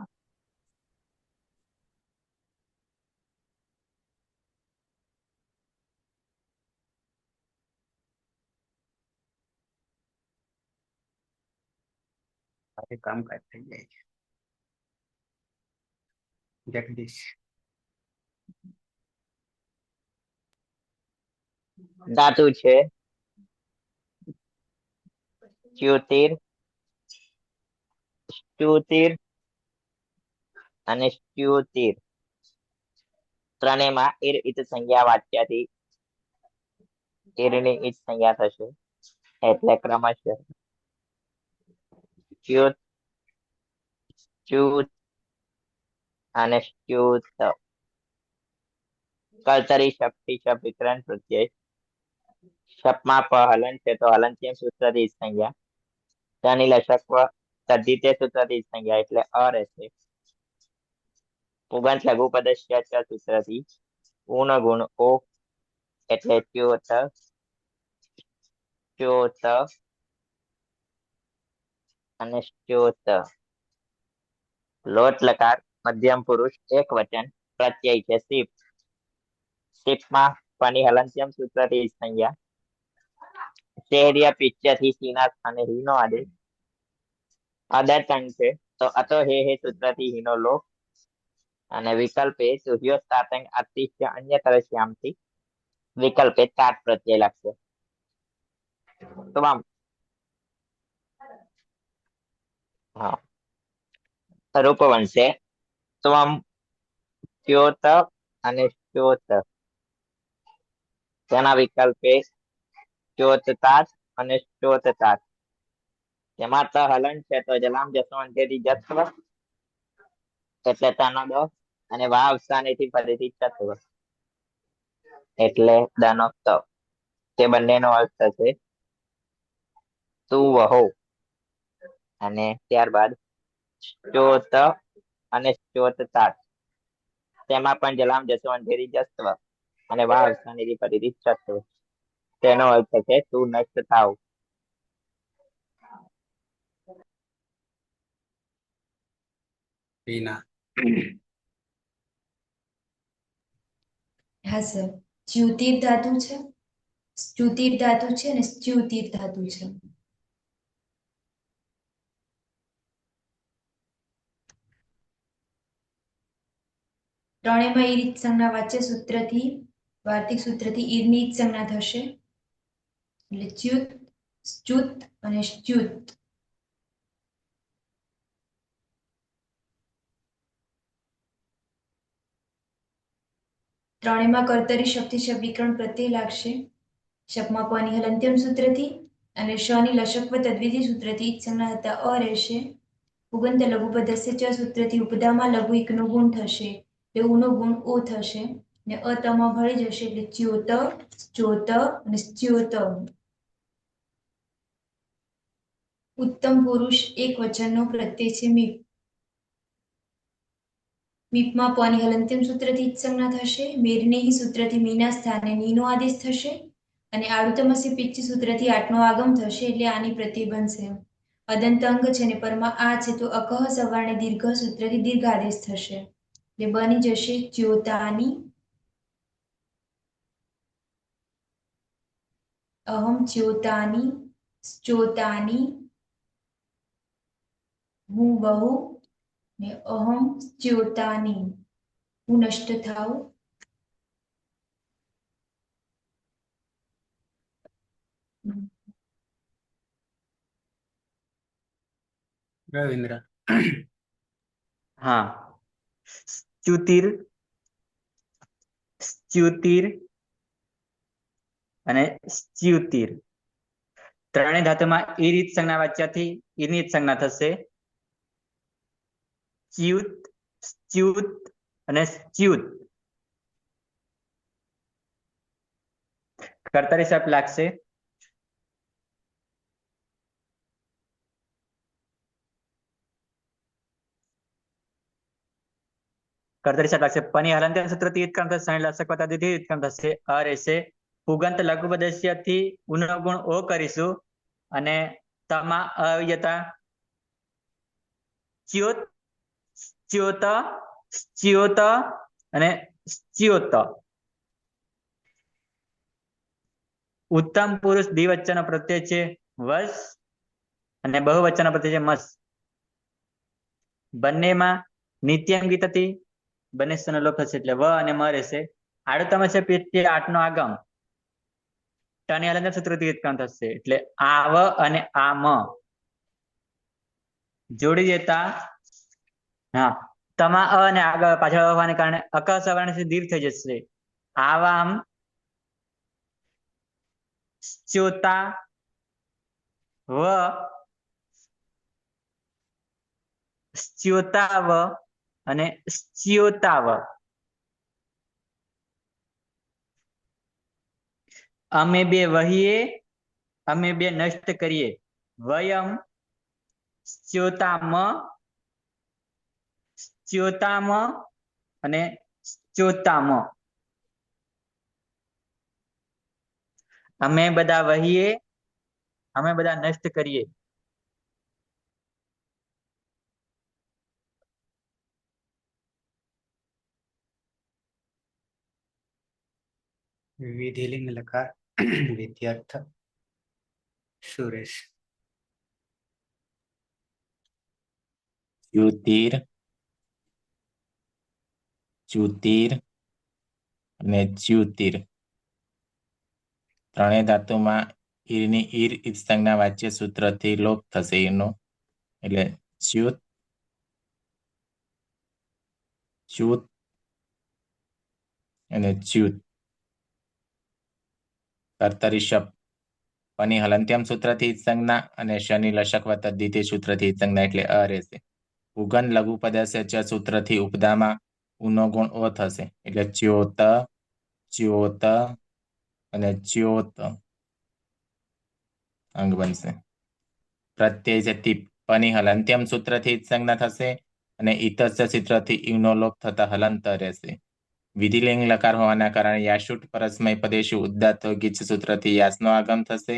હવે કામકાજ થઈ જાય છે. જગદીશ. ધાતુ છે ચ્યુતિર, શ્ચુતિર અને શ્ચ્યુતિર. ત્રણેયમાં ઈર ઇત સંજ્ઞા વાચ્યાથી ઈરની ઇત સંજ્ઞા થશે. એટલે ક્રમશઃ ચ્યુત, ચ્યુત અને શ્ચ્યુત. કર્તરી શક્તિ શબ્દ વિકરણ પ્રત્યય. શપમાં પ હલન છે તો હલંત્યમ સૂત્રથી સંજ્ઞા. શનિ લશકવ તદ્ધિતીય સૂત્રથી સંજ્ઞા એટલે અ રહેશે. પુગંત લઘુ પદસ્ય ચ સૂત્રથી ઊન ગુણ ઓ એટલે ચ્યોત, ચ્યોત અને શ્ચ્યોત. લોટ લકાર મધ્યમ પુરુષ એક વચન પ્રત્યય છે સીપ. સીપમાં પની હલંત્યમ સૂત્રથી સંજ્ઞા. શેર્ય પિચ્યથી સીના સ્થાને હીનો આદેશ. અદર્તન છે તો અતો હે સૂત્રથી હીનો લોપ અને વિકલ્પે સુહ્યો તાતંગ અતિશ્ય અન્યતર શ્યામથી વિકલ્પે તાત પ્રત્યય લાગશે. તમામ હા રૂપ બનશે ત્વમ, ચ્યોત અને શ્ચોત. તેના વિકલ્પે ચ્યોતતાત અને શ્ચોતતાત. તેમાં ત હલન છે તો જલામ જસો અંત્યથી જત્વ એટલે તનો દ અને વાવ સ્થાનેથી ફરીથી તત્વ એટલે દનો ત. તે બંનેનો અર્થ થશે તું વહો. અને ત્યારબાદ શ્ચોત અને શ્ચોતતાત. તેમાં પણ જલામ જસો અંધેરી જસ્વ અને વાવ સ્થાનેથી ફરીથી તત્વ. તેનો અર્થ છે તું નષ્ટ થાવ. વિના. હા સર. ચ્યુતિર ધાતુ છે, શ્ચુતિર ધાતુ છે અને શ્ચ્યુતિર ધાતુ છે. ત્રણેયમાં ઈર ઇત સંજ્ઞા વાચ્ય સૂત્રથી વાર્તિક સૂત્રથી ઈરની ઇત સંજ્ઞા થશે. એટલે ચ્યુત, શ્ચુત અને શ્ચ્યુત. ત્રણેયમાં કર્તરી શક્તિ શબ્દ વિકરણ પ્રત્યય લાગશે. શપમાં પની હલંત્યમ સૂત્રથી અને શની લશકવ તદ્વિતીય સૂત્રથી ઇત સંજ્ઞા હતા અ રહેશે. પુગંત લઘુ પદસ્ય ચ સૂત્રથી ઉપધામાં લઘુ ઇકનો ગુણ થશે. એટલે ઉનો ગુણ ઓ થશે. ને અતમાં ભળી જશે એટલે ચ્યોત, ચ્યોત અને સ્ચ્યોત. ઉત્તમ પુરુષ એક વચનનો પ્રત્યય છે મીપ. મીપમાં પની હલંત્યમ સૂત્રથી સંજ્ઞા થશે. મેરનેહી સૂત્રથી મીના સ્થાને નીનો આદેશ થશે અને આડુતમસી પિચ્ચ સૂત્રથી આટનો આગમ થશે એટલે આની પ્રત્યય બનશે. અદંત અંગ છે ને પરમાં આ છે તો અકહ સવર્ણે દીર્ઘ સૂત્રથી દીર્ઘ આદેશ થશે એટલે બની જશે ચ્યોતાની, અહમ ચ્યોતાની, સ્ચોતાની, હું બહુ ને અહમ ચ્યોતાની, હું નષ્ટ થાઉં. રવિન્દ્ર. હા, સ્તુતિર, સ્તુતિર અને સ્ત્યુતિર ત્રણેય ધાતુમાં ઈ રીત સંજ્ઞા વાચ્યથી ઈની જ સંજ્ઞા થશે. ચ્યુત, સ્ચ્યુત અને સ્ચ્યુત. કર્તરી શબ્દ લાગશે. કર્તરી શબ્દ લાગશે. પની હલંત્યમ સૂત્રથી ઈત્કર્મ થશે. શનિ લસક વત્તા દીથી ઈત્કર્મ થશે. અ રહેશે. પુગંત લઘુ પદસ્યથી ઉનો ગુણ ઓ કરીશું અને તમા આવી જતા ચ્યોત, ચ્યોત, સ્ચ્યોત અને સ્ચ્યોત. ઉત્તમ પુરુષ દ્વિવચન પ્રત્યય છે વશ અને બહુવચન પ્રત્યય છે મસ. બંનેમાં નિત્યાંગિતથી બંને સ્તનો લોપ થશે એટલે વ અને મ રહેશે. આડુતમ છે પ્રત્યય આઠનો આગમ ટની હલંત્યમ સૂત્રથી ઈત્કર્મ થશે એટલે આવ અને આમ જોડી દેતા હા તમા અ અને આગળ પાછળ હોવાને કારણે અક સવર્ણથી દીર્ઘ થઈ જશે. આવામ, સ્ચ્યોતા વ, સ્ચ્યોતાવ અને સ્ચ્યોતાવ. અમે બે વહીએ, અમે બે નષ્ટ કરીએ. વયમ સ્ચ્યોતામ, સ્ચ્યોતામ અને સ્ચ્યોતામ. અમે બધા વહીએ, અમે બધા નષ્ટ કરીએ. વિધિલિંગ લકાર વિદ્યાર્થ સુરેશ. ચ્યુતિર, ચ્યુતિર અને ચ્યુતિર ત્રણેય ધાતુમાં ઈરની ઈર ઈત સંજ્ઞા વાચ્ય સૂત્રથી લોપ થશે ઈરનો એટલે ચ્યુત, ચ્યુત અને ચ્યુત. કર્તરી શબ્દ પની હલંત્યમ સૂત્રથી ઈત સંજ્ઞા અને શનિ લશક વત્તા દ્વિતીય સૂત્રથી ઈત સંજ્ઞા એટલે અ રહેશે. ઉગન લઘુ પદસ્ય ચ સૂત્રથી ઉપદામાં ઉનો ગુણ ઓ થશે એટલે ચ્યોત, ચ્યોત અને ચ્યોત અંગ બનશે. પ્રત્યય છે ટીપ પની હલંત્યમ સૂત્રથી ઈત સંજ્ઞા થશે અને ઈતસ્ય સૂત્રથી ઈનો લોપ થતા હલંત રહેશે. વિધિલિંગ લકાર હોવાના કારણે યાશુટ પરસ્મય પદેશુ ઉદ્દાત ગીચ સૂત્રથી યાસનો આગમ થશે.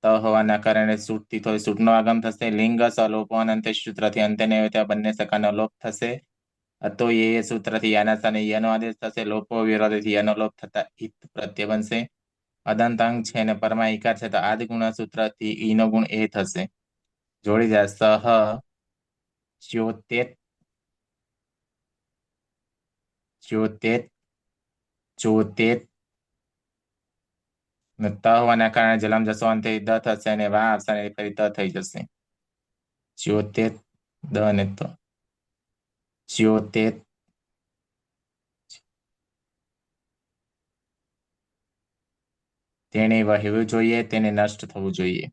ત હોવાના કારણે સૂટથી થોડી સૂટનો આગમ થશે. લિંગ સલોપો અંત્ય સૂત્રથી અંત્ય ત્યાં બંને સકાનો લોપ થશે. અતો એ સૂત્રથી યાના સ્થાને યનો આદેશ થશે. લોપો વિરોધથી યનો લોપ થતા ઈત પ્રત્યય બનશે. અદંતાંગ છે અને પરમા ઈકાર છે તો આદિ ગુણ સૂત્રથી ઈનો ગુણ એ થશે. જોડી જાય સહ, ચ્યોતેત, ચ્યોતેત, ચોતેત ને ત હોવાના કારણે જલમ જસો અંતે દ થશે અને વા આવશે અને ફરી ત થઈ જશે. ચ્યોતેત દ અને ત, ચ્યોતેત, તેને વહેવું જોઈએ, તેને નષ્ટ થવું જોઈએ.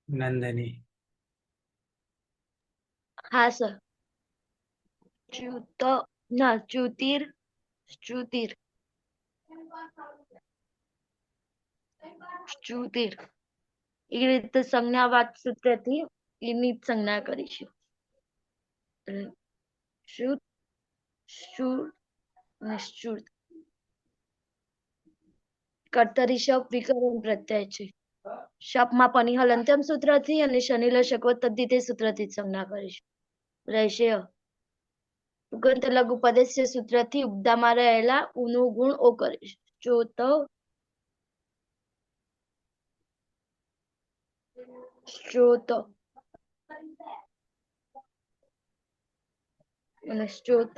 નંદની. હા સર. ચ્યુત ના ચ્યુતિર ચ્યુતિર ચ્યુતિર એ રીતે સંજ્ઞાવાચક સૂત્રથી એની જ સંજ્ઞા કરીશું. શુદ્ધ શુદ્ધ અને શુદ્ધ કર્તરી શબ્દ વિકરણ પ્રત્યય છે. શબ્દમાં પની હલંત્યમ સૂત્રથી અને શનિલશક તદ્ધિતે સૂત્રથી જ સંજ્ઞા કરીશું. રહેશે ઉગંત લઘુ પદેશ્ય સૂત્રથી ઉપદામાં રહેલા ઉનો ગુણ ઓ કરીશું. ચોત શ્રોત અને શ્રોત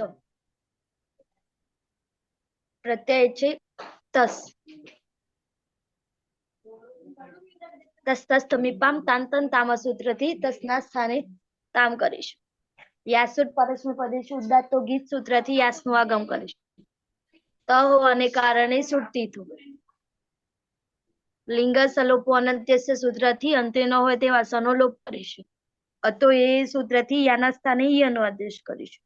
પ્રત્યય છે તસ. તસ તસ તમીપામ તાન તન તામ સૂત્રથી તસના સ્થાને તામ કરીશું. યાસુટ પરસ્મય પદેશ ઉદાત્ત તો ગીત સૂત્રથી યાસનું આગમ કરીશું. ત હોવાને કારણે સુટતી થયું. લિંગ સલોપો અનંત્યસ્ય સૂત્રથી અંતે ન હોય તેવા સનો લોપ કરીશું. અતો એ સૂત્રથી યાના સ્થાને યનો આદેશ કરીશું.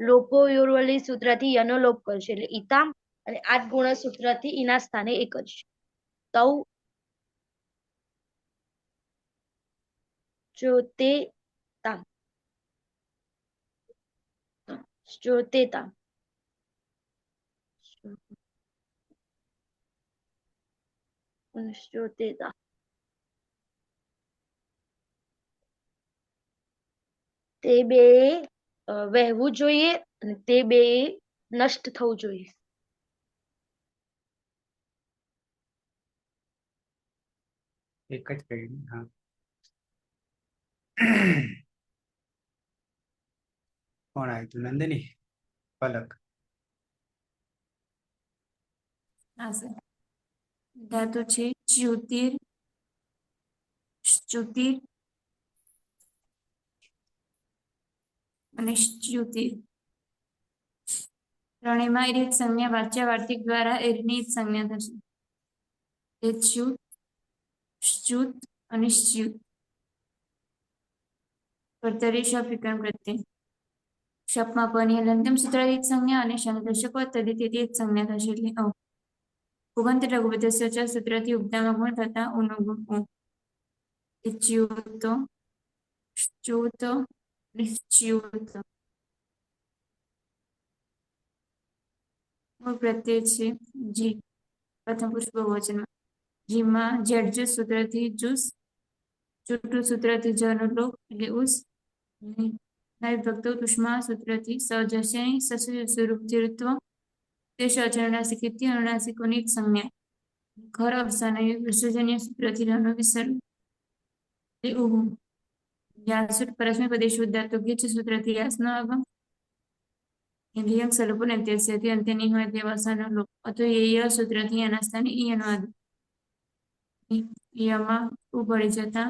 લોપો યોરવલી સૂત્રથી યનો લોપ કરીશું. એટલે ઈતામ અને આઠ ગુણ સૂત્રથી ઈના સ્થાને એ કરીશું. તૌ ચોતે તામ શ્રોતેતામ શ્રોતેતા તે બે વહેવું જોઈએ અને તે બે નષ્ટ થવું જોઈએ. એક જ કહ્યું. હા. કોણ આવ્યું હતું? નંદિની, પલક. હા સર. ધાતુ છે ચ્યુતિર શ્ચુતિર અને શ્ચ્યુતિર. ત્રણેયમાં એ રીત સંજ્ઞા વાચ્ય વાર્તિક દ્વારા એની જ સંજ્ઞા થશે. એ ચ્યુત શ્ચુત અને શ્ચ્યુત. કર્તરી શબ્દ વિકરણ પ્રત્યય. શબ્દમાં પની હલંત્યમ સૂત્રથી સંજ્ઞા અને શનિદર્શક તદ્ધિતે જ સંજ્ઞા થશે. એટલે ઉગંત લઘુપદેશ્ય ચ સૂત્રથી ઉપદામાં ગુણ થતા ઉનો ગુણ ઓ. ચ્યુત શ્ચુત શ્ચ્યુત. મૂળ પ્રત્યય છે જી. પ્રથમ પુરુષ બહુવચનમાં. જીમાં જડજુસ સૂત્રથી જુસ, ચૂટુ સૂત્રથી જનો લોપ એટલે ઉસ, વિભક્તો તુષ્મા સૂત્રથી સજશે સસુરૂપતિત્વ તે અચરણાસિક અનુનાસિકોની સંજ્ઞા. ઘર અવસાન વિસર્જન્ય સૂત્રથી રનો વિસર્ગ એટલે ઉહુ. યાસુટ પરસ્મય પદેશ ઉદાત્ત ગીચ સૂત્રથી યાસનો આગમ. લિંગ સલોપો ને અંત્યસ્યથી અંત્ય નહીં હોય તેવા સનો લોપ. અથવા ય સૂત્રથી એના સ્થાને ઈયનો આદેશ. યમાં ઉભળી જતા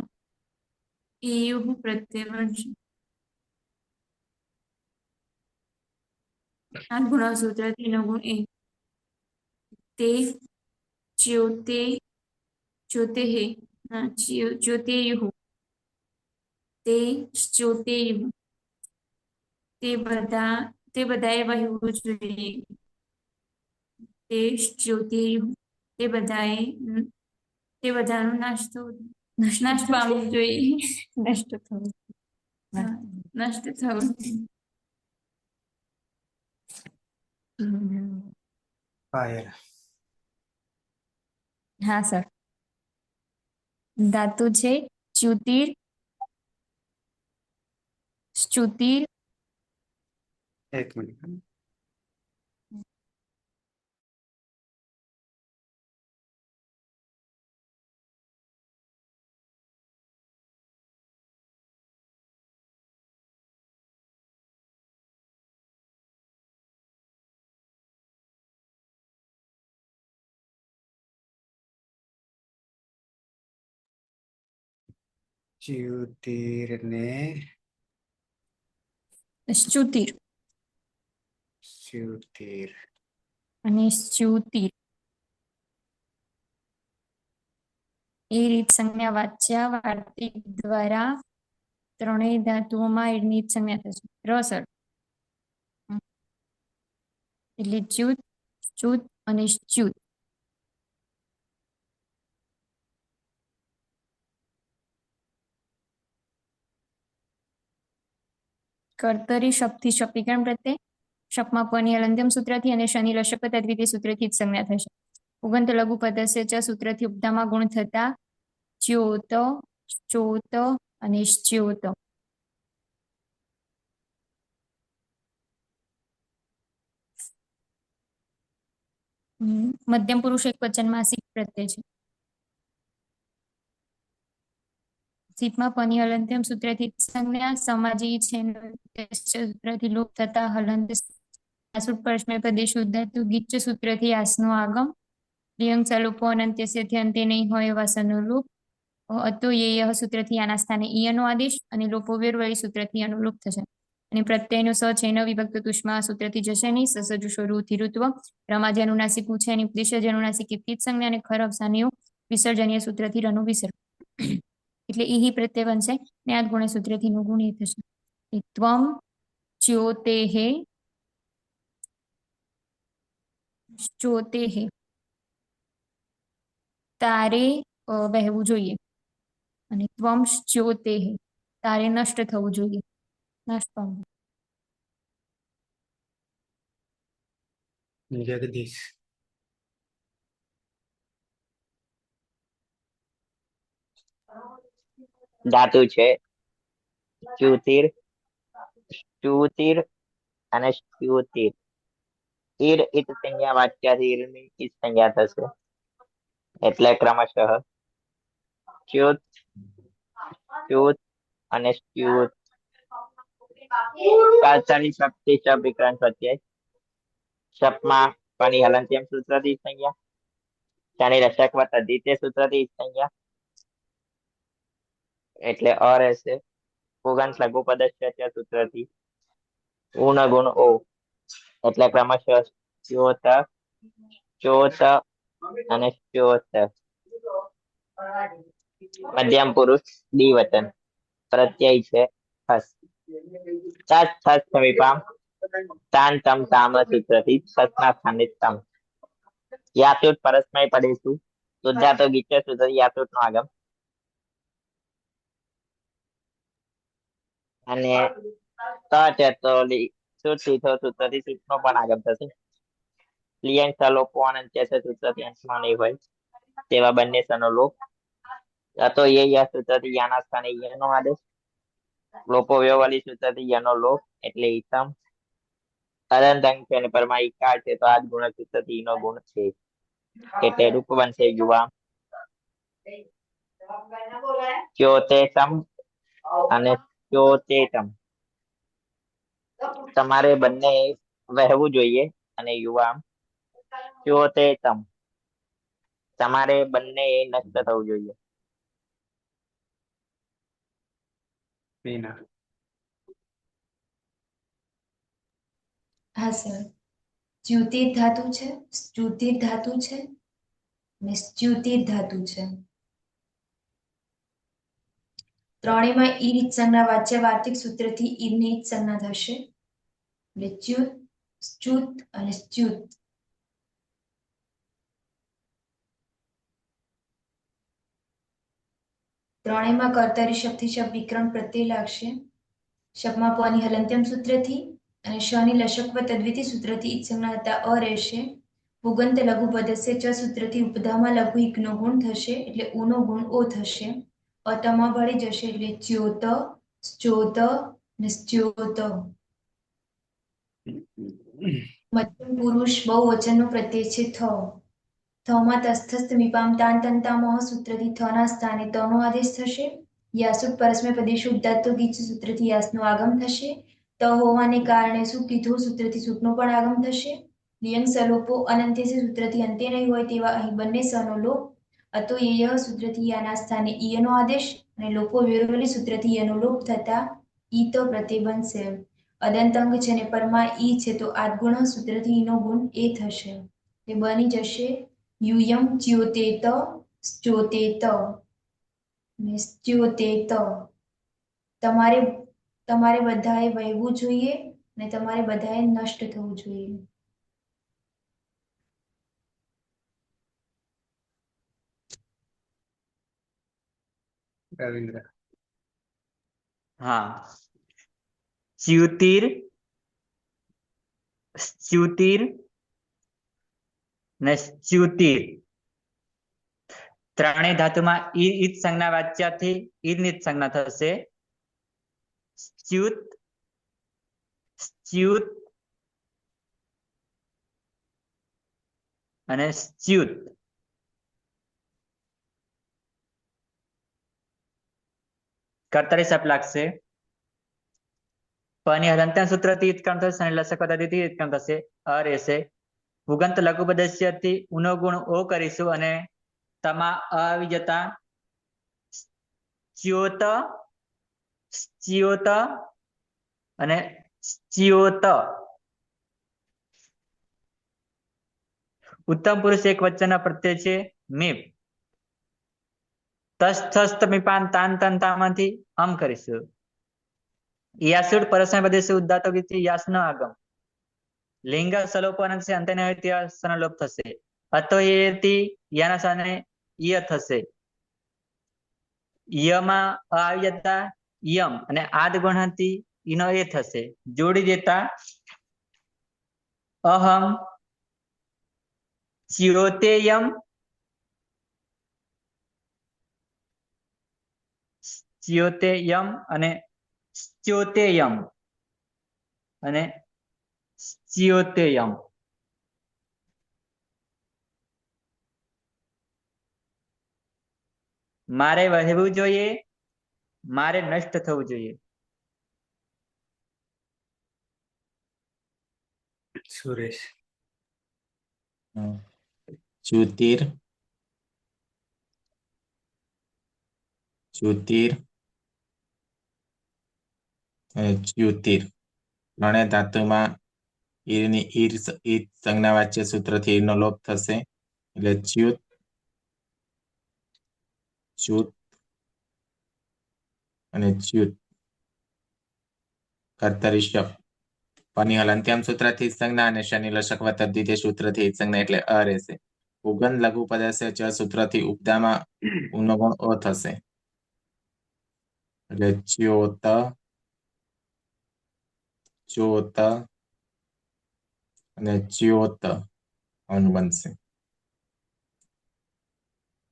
ઈયુ પ્રત્યય બનશે. આ ગુણ સૂત્રથી નો ગુણ એ. તે ચ્યોતે ચ્યોતે હે ચ્યોતેયુઃ. તે શ્ચોતેયુઃ. તે બધાએ વહેવું જોઈએ. તે શ્ચોતેયુઃ. તે બધાનો નાશ પામવું જોઈએ. નષ્ટ થવું. નષ્ટ થવું. પાયલ. હા સર. ધાતુ છે ચ્યુતિર શ્ચુતિર એક મિનિટ. ચ્યુતિર ને શ્ચુતિર ચ્યુતિર. અને શ્ચુતિર એ રીત સંજ્ઞા વાચ્ય વાર્તિક દ્વારા ત્રણેય ધાતુઓમાં ઈડની ઈટ સંજ્ઞા થશે. રસર એટલે ચ્યુત, ચ્યુત અને ચ્યુત. કર્તરી શપથી શપ વિકરણ પ્રત્યય, શપમાં પની હલંત્યમ સૂત્રથી અને શનિ લશક તદ્વિતીય સૂત્રથી જ સંજ્ઞા થશે. ઉગંત લઘુ પદસ્ય ચ સૂત્રથી ઉપધામાં ગુણ થતા ચ્યોત, ચોત અને શ્ચ્યોત. મધ્યમ પુરુષ એક વચનમાં સિપ પ્રત્યય છે. સિપમાં પની હલંત્યમ સૂત્રથી સંજ્ઞા, સમાજી છે સૂત્રથી લોપ થતા હલંત આસુટ પરસ્મય પદેશ ઉદ્ધાતુ ગીચ સૂત્રથી આસનો આગમ, લિયંગ સલોપો અનંત્યસ્યથી અંતે નહીં હોય એવા સનુરૂપ, અતો યેય સૂત્રથી આના સ્થાને ઈયનો આદેશ અને લોપો વેરવળી સૂત્રથી અનુરૂપ થશે. અને પ્રત્યયનો સ છે ન વિભક્ત તુષ્મા સૂત્રથી જશે નહીં. સસજુ સ્વરૂથી ઋત્વ, રમા જનુનાસિકું છે અને ઉપદેશ જનુનાસિક ઇપ્તિત સંજ્ઞા અને ખર અવસાનીઓ વિસર્જનીય સૂત્રથી રનું વિસર્ગ. એટલે ઈ પ્રત્યય બનશે ને આ ગુણ સૂત્રથી નો ગુણ એ થશે. ત્વમ ચ્યોતેહે, ચ્યોતેહે તારે વહેવું જોઈએ અને ત્વમ ચ્યોતેહે તારે નષ્ટ થવું જોઈએ, નષ્ટ પામવું. જગદીશ. ધાતુ છે ચ્યુતિર, શ્ચુતિર અને શ્ચ્યુતિર. ઈર ઇત સંજ્ઞા વાચ્યાથી ઈરની ઈત સંજ્ઞા થશે એટલે ક્રમશઃ ચ્યુત, ચ્યુત અને શ્ચ્યુત. કર્તરી શપથી શપ વિકરણ પ્રત્યય, શપમાં પની હલંત્યમ સૂત્રથી સંજ્ઞા, શનિ રસક તદ્વિતીય સૂત્રથી સંજ્ઞા એટલે અ રહેશે. પુગંત લઘુ પદસ્ય સૂત્રથી ઉન ગુણ ઓ એટલે ક્રમશઃ ચ્યોત, ચોત અને શ્ચોત. મધ્યમ પુરુષ દ્વિવચન પ્રત્યય છે હસ. તત થસ સમીપામ તાન તમ તામ સૂત્રથી સસના સ્થાને તમ. યાતુટ પરસ્મય પદેશુ શુદ્ધાતો ગીચ સૂત્રથી યાતુટ નો આગમ અને ત છે તો શુદ્ધ સીધો સૂત્રથી શુદ્ધ નો પણ આગમ થશે. લિયંગ સલોપો અનંત્ય સૂત્રથી અંશમાં નહીં હોય તેવા બંને સનો લોપ. તો એ યા સૂત્રથી યાના સ્થાને યનો આદેશ, લોપો વ્યવહારી સૂત્રથી યનો લોપ એટલે ઈતમ. અનંત અંક છે અને પરમાં ઈકાર છે તો આ જ ગુણ સૂત્રથી ઈનો ગુણ છે એટલે રૂપ બનશે યુવા. ચ્યોતેતમ અને ચ્યોતેતમ. તમારે બંને વહેવું જોઈએ અને યુવા ચ્યોતેતમ તમારે બંને નષ્ટ થવું જોઈએ. વિના. હા સર, ચ્યુતિર ધાતુ છે, શ્ચુતિર ધાતુ છે અને શ્ચ્યુતિર ધાતુ છે. ત્રણેયમાં ઈ રીત સંજ્ઞા વાચ્ય વાર્તિક સૂત્રથી ઈરની ઈત સંજ્ઞા થશે એટલે ચ્યુત, શ્ચુત અને શ્ચ્યુત. ત્રણેયમાં કર્તરી શપથી શપ વિકરણ પ્રત્યય લાગશે. શપમાં પની હલંત્યમ સૂત્રથી અને શની લશક તદ્વિતીય સૂત્રથી ઈત સંજ્ઞા હતા અ રહેશે. પુગંત લઘુ પદસ્ય ચ સૂત્રથી ઉપધામાં લઘુ ઈકનો ગુણ થશે એટલે ઉનો ગુણ ઓ થશે. અતમાં ભળી જશે એટલે ચ્યોત, શ્ચોત અને શ્ચ્યોત. મધ્યમ પુરુષ બહુવચનનો પ્રત્યય છે થ. થમાં તસ્થસ્થ મીપામ તાન તંતામહ સૂત્રથી થના સ્થાને તનો આદેશ થશે. યાસુટ પરસ્મય પદેશ ઉદ્દાત્તો ગીચ સૂત્રથી યાસનો આગમ થશે. ત હોવાને કારણે શું કીધું સૂત્રથી સૂટનો પણ આગમ થશે. લિયંગ સલોપો અનંત્ય સૂત્રથી અંતે નહીં હોય તેવા અહીં બંને સનો લોપ. અતો યેય સૂત્રથી યાના સ્થાને ઈયનો આદેશ અને લોપો વેરવલી સૂત્રથી યનો લોપ થતા ઈ તો પ્રત્યય બનશે. અદંતંગ છે ને પરમાં ઈ છે તો આદગુણ સૂત્રથી ઈનો ગુણ એ થશે. તે બની જશે યુયમ ચ્યોતેત, શ્ચોતેત ને શ્ચ્યોતેત. તમારે તમારે બધાએ વહેવું જોઈએ અને તમારે બધાએ નષ્ટ થવું જોઈએ. રવિન્દ્ર. હા, ચ્યુતિર, ચ્યુતિર ને ચ્યુતિર ત્રણેય ધાતુમાં ઈદ સંજ્ઞા વાચ્યાથી ઈદની જ સંજ્ઞા થશે. ચ્યુત, ચ્યુત અને ચ્યુત. કર્તરી શબ્દ લાગશે. પની હલંત્યાન સૂત્રથી ઈત્કર્ણ થશે અને લસક પદ્ધતિથી ઈત્કર્ણ થશે. અ રહેશે. ઉગંત લઘુ પદસ્યથી ઉનો ગુણ ઓ કરીશું અને તમા આવી જતા ચ્યોત, ચ્યોત અને ચ્યોત. ઉત્તમ પુરુષ એક વચનના પ્રત્યય છે મીપ. તસ થસ તમીપાન તાન તન તામાંથી આમ કરીશું. યાસુડ પરસ્મય પદેશે ઉદ્દાતો ગીતથી યાસનો આગમ. લિંગ સલોપન છે અંતને ત્યાં લોપ થશે. અતો એથી યાના સાને ય થશે. યમાં આવી જતા યમ અને આદ ગણતી ઈનો એ થશે. જોડી દેતા અહમ ચ્યોતેયમ, ચ્યોતેયમ અને ચ્યોતેયમ અને ચ્યોતેયમ. મારે વહેવું જોઈએ, મારે નષ્ટ થવું જોઈએ. સુરેશ. ચ્યુતિર, ચ્યુતિર અને ચ્યુતિર ત્રણેય ધાતુમાં ઈરની ઈર સંજ્ઞા વાચ્ય સૂત્રથી ઈરનો લોપ થશે. એટલે ચ્યુત, ચ્યુત અને ચ્યુત. કર્તરી શબ્દ પની હલંત્યામ સૂત્રથી સંજ્ઞા અને શનિ લશક દ્વિતીય સૂત્રથી સંજ્ઞા એટલે અ રહેશે. ઉગન લઘુ પદસ્ય ચ સૂત્રથી ઉપદામાં ઉનો ગુણ ઓ થશે. એટલે ચ્યોત, ચ્યોત અને ચ્યોત આનું બનશે.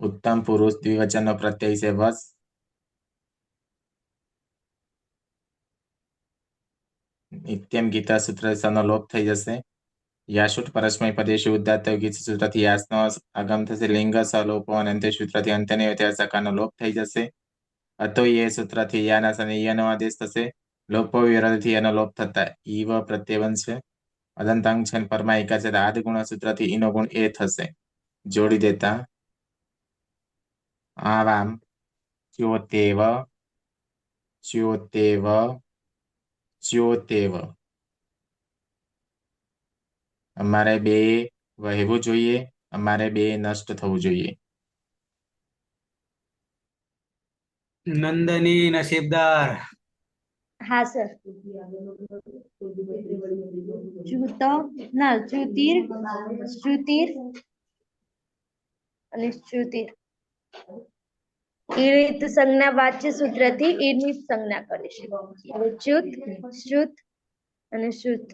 ઉત્તમ પુરુષ દ્વિવચનનો પ્રત્યય છે વસ. નિત્યમ ગીતા સૂત્ર નો લોપ થઈ જશે. યાશુટ પરસ્મય પદેશી ઉદાત્ત ગીત સૂત્રથી યાસનો આગમ થશે. લિંગ સલોપો અને અંત્ય સૂત્રથી અંત્યની સકારનો લોપ થઈ જશે. અતો એ સૂત્રથી યાના સને યનો આદેશ થશે. લોપો વિરોધથી એનો લોપ થતા ઈવ પ્રત્યય બનશે. અદંતાંગ છે પરમાયિકા છે આદિ ગુણ સૂત્રથી ઈનો ગુણ એ થશે. જોડી દેતા આવામ ચ્યોતેવ, ચ્યોતેવ, ચ્યોતેવ. અમારે બે વહેવું જોઈએ, અમારે બે નષ્ટ થવું જોઈએ. નંદની નસીબદાર. હા સર. ચ્યુત ના ચ્યુતિર, ચ્યુતિર અને ચ્યુતિર. ઈત સંજ્ઞા વાચ્ય સૂત્રથી ઈની સંજ્ઞા કરીશું. ચ્યુત, ચ્યુત અને ચ્યુત.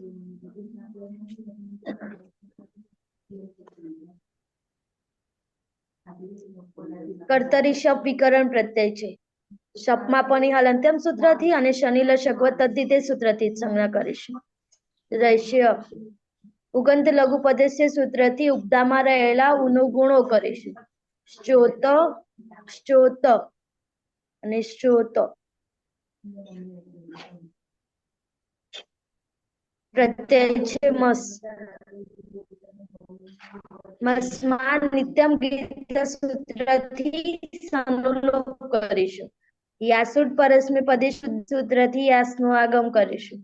કર્તરી શપ વિકરણ પ્રત્યય છે. શપમાં પની હલંત્યમ સૂત્રથી અને શનિ લશક તદ્ધિતે સૂત્રથી સંજ્ઞા કરીશું. રહેશે ઉગંત લઘુ પદસ્ય સૂત્રથી ઉપદામાં રહેલા ઉનો કરીશું. શ્ચોત, શ્ચોત અને શ્ચોત. પ્રત્યય છે મસ. મસમાં નિત્યમ ગીત સૂત્રથી સનુલોપ કરીશું. યાસુડ પરસ્મે પદે સૂત્રથી યાસનું આગમ કરીશું.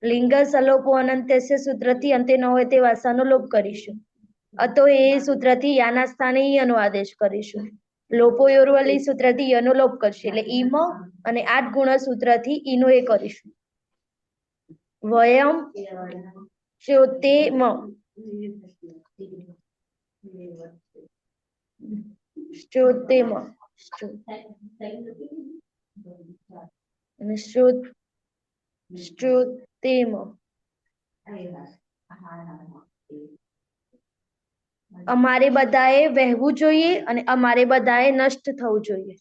લિંગ સલોપો અનંત્યસ્ય સૂત્રથી અંતે ન હોય તેવા સનુલોપ કરીશું. અતો એ સૂત્રથી યાના સ્થાને ઈનો આદેશ કરીશું. લોપોયોરવલી સૂત્રથી યનો લોપ કરશે એટલે ઈમ અને 8 ગુણસૂત્રથી ઈનો એ કરીશું. વયમ ચ્યોતેમ ચ્યોતેમ અને ચ્યોતેમ અમારે બધાએ વહેવું જોઈએ અને અમારે બધાએ નષ્ટ થવું જોઈએ.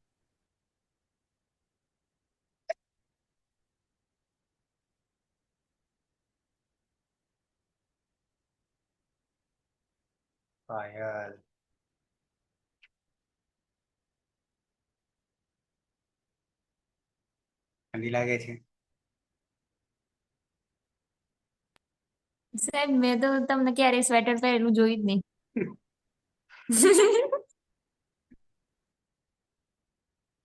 પાયલ ઠંડી લાગે છે? સાહેબ મેં તો તમને ક્યારેય સ્વેટર પહેરેલું જોયું જ નહીં.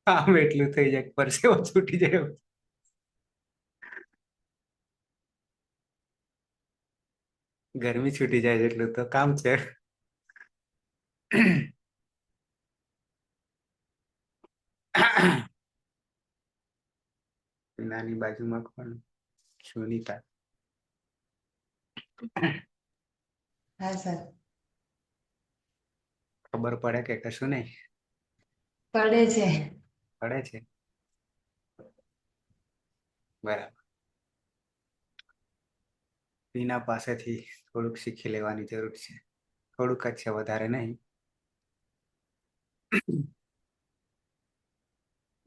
આમ એટલું થઈ જાય પરસેવો છૂટી જાય. ગરમી છૂટી જાય એટલું તો કામ છે. નાની બાજુમાં કોણ? સુનીતા. હા સર ખબર પડે કે કશું નહીં? પડે છે. પડે છે. બરાબર. પીના પાસેથી થોડુંક શીખી લેવાની જરૂર છે. થોડુંક જ છે, વધારે નહીં.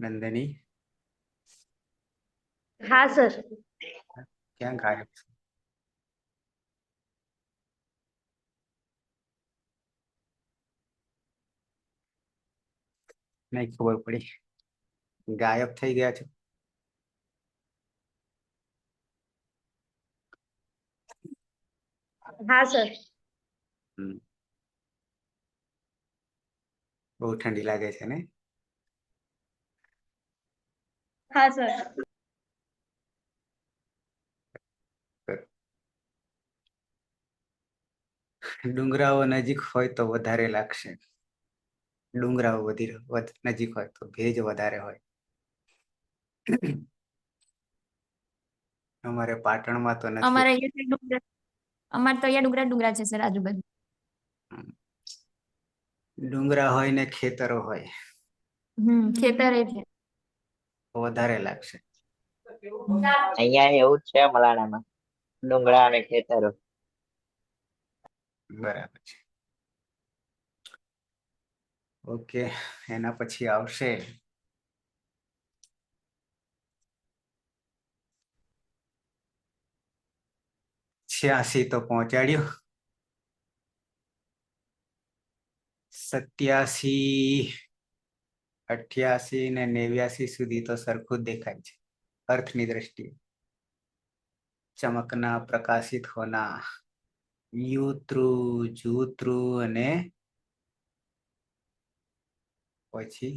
નંદની હા સર. ક્યાં ગાયબ છે? નહીં ખબર પડી. ગાયબ થઈ ગયા છે. હા સર. બહુ ઠંડી લાગે છે ને? હા સર. ડુંગરાઓ નજીક હોય તો વધારે લાગશે. ડુંગરાઓ નજીક હોય તો ભેજ વધારે હોય. અમારે પાટણમાં તો નથી. અમારે અહીંયા ડુંગરા અમારે તો અહીંયા ડુંગરા છે સર આજુબાજુ. ડુંગરા હોય ને ખેતરો હોય ખેતર એ છે. તો વધારે લાગશે. અહીંયા એવું જ છે મલાણામાં, ડુંગરા અને ખેતરો. બરાબર છે. ઓકે, એના પછી આવશે છ્યાસી તો પહોંચાડ્યું. 87, 88 ને 89 સુધી તો સરખું જ દેખાય છે અર્થની દ્રષ્ટિએ. ચમકના, પ્રકાશિત હોના, યુત્રુ, જૂત્રુ અને પછી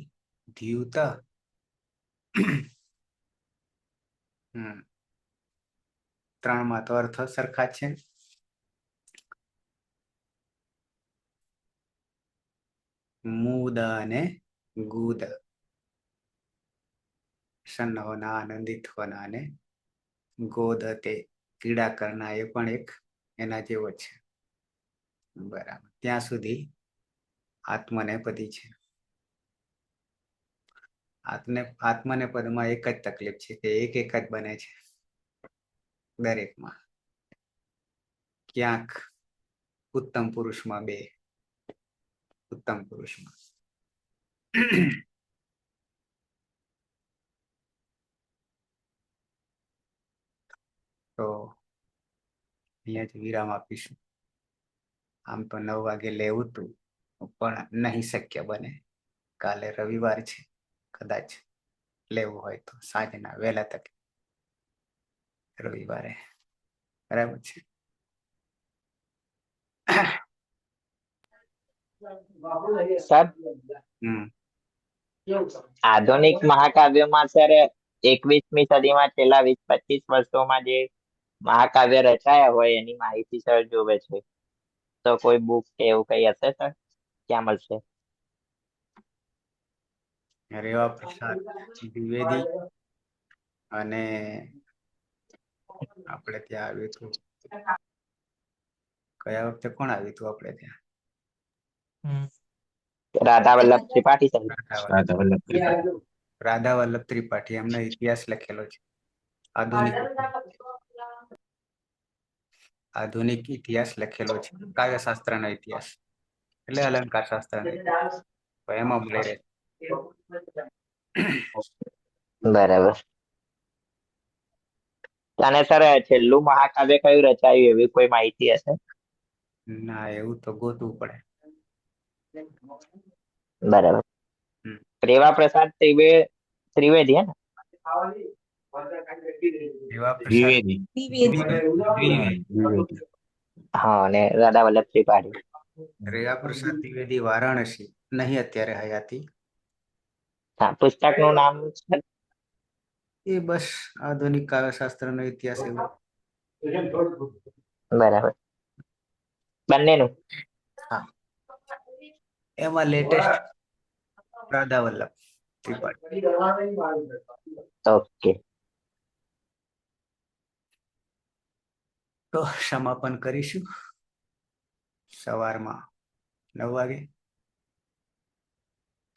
ધ્યુત. ત્રણમાં તો અર્થ સરખા છે. મૂદ અને ગુદ. સન્ન હોના, આનંદિત હોના અને ગોદ તે ક્રીડા કરના એ પણ એક એના જેવો છે. બરાબર. ત્યાં સુધી આત્મનેપદી છે. આત્મનેપદમાં એક જ તકલીફ છે કે એક જ બને છે દરેકમાં. ક્યાંક ઉત્તમ પુરુષમાં 2, ઉત્તમ પુરુષમાં. તો અહીંયા જ વિરામ આપીશું. આમ તો 9 વાગે લેવું હતું પણ નહીં શક્ય બને. કાલે રવિવાર છે, કદાચ લેવું હોય તો સાંજના વહેલા તકે રવિવારે. બરાબર છે. સર, આધુનિક મહાકાવ્યોમાં સર 21મી સદીમાં છેલ્લા 20-25 વર્ષોમાં જે મહાકાવ્ય રચાયા હોય એની માહિતી સર જોવે છે. તો કોઈ બુક કે એવું કઈ હશે સર? ક્યાં મળશે? રેવા પ્રસાદ દ્વિવેદી અને આપણે ત્યાં આવ્યું હતું, ગયા વખતે કોણ આવ્યું હતું આપણે ત્યાં? રાધા વલ્લભ ત્રિપાઠી સાહેબ. રાધા વલ્લભ ત્રિપાઠી. રાધા વલ્લભ ત્રિપાઠી, એમનો ઇતિહાસ લખેલો છે, આધુનિક ઇતિહાસ લખેલો છે, કાવ્યશાસ્ત્રનો ઇતિહાસ એટલે અલંકાર શાસ્ત્રનો ઇતિહાસ. તો એમાં મળી રહે. બરાબર. અને સર છેલ્લું મહાકાવ્ય કયું રચાયું એવી કોઈ માહિતી હશે? ના, એવું તો ગોતવું પડે. બરાબર. હમ. રેવા પ્રસાદ ત્રિવેદી હે ને? રેવા પ્રસાદ દ્વિવેદી. હા, અને રાધા વલ્લભ ત્રિપાઠી. રેવા પ્રસાદ દ્વિવેદી વારાણસી, નહીં અત્યારે હયાતી. હા, પુસ્તક નું નામ છે? એ બસ આધુનિક કાવ્યશાસ્ત્રનો ઇતિહાસ એવું. બરાબર. બંનેનું? હા, એમાં લેટેસ્ટ રાધા વલ્લભ ત્રિપાઠી. ઓકે. તો સમાપન કરીશું સવારમાં 9 વાગે,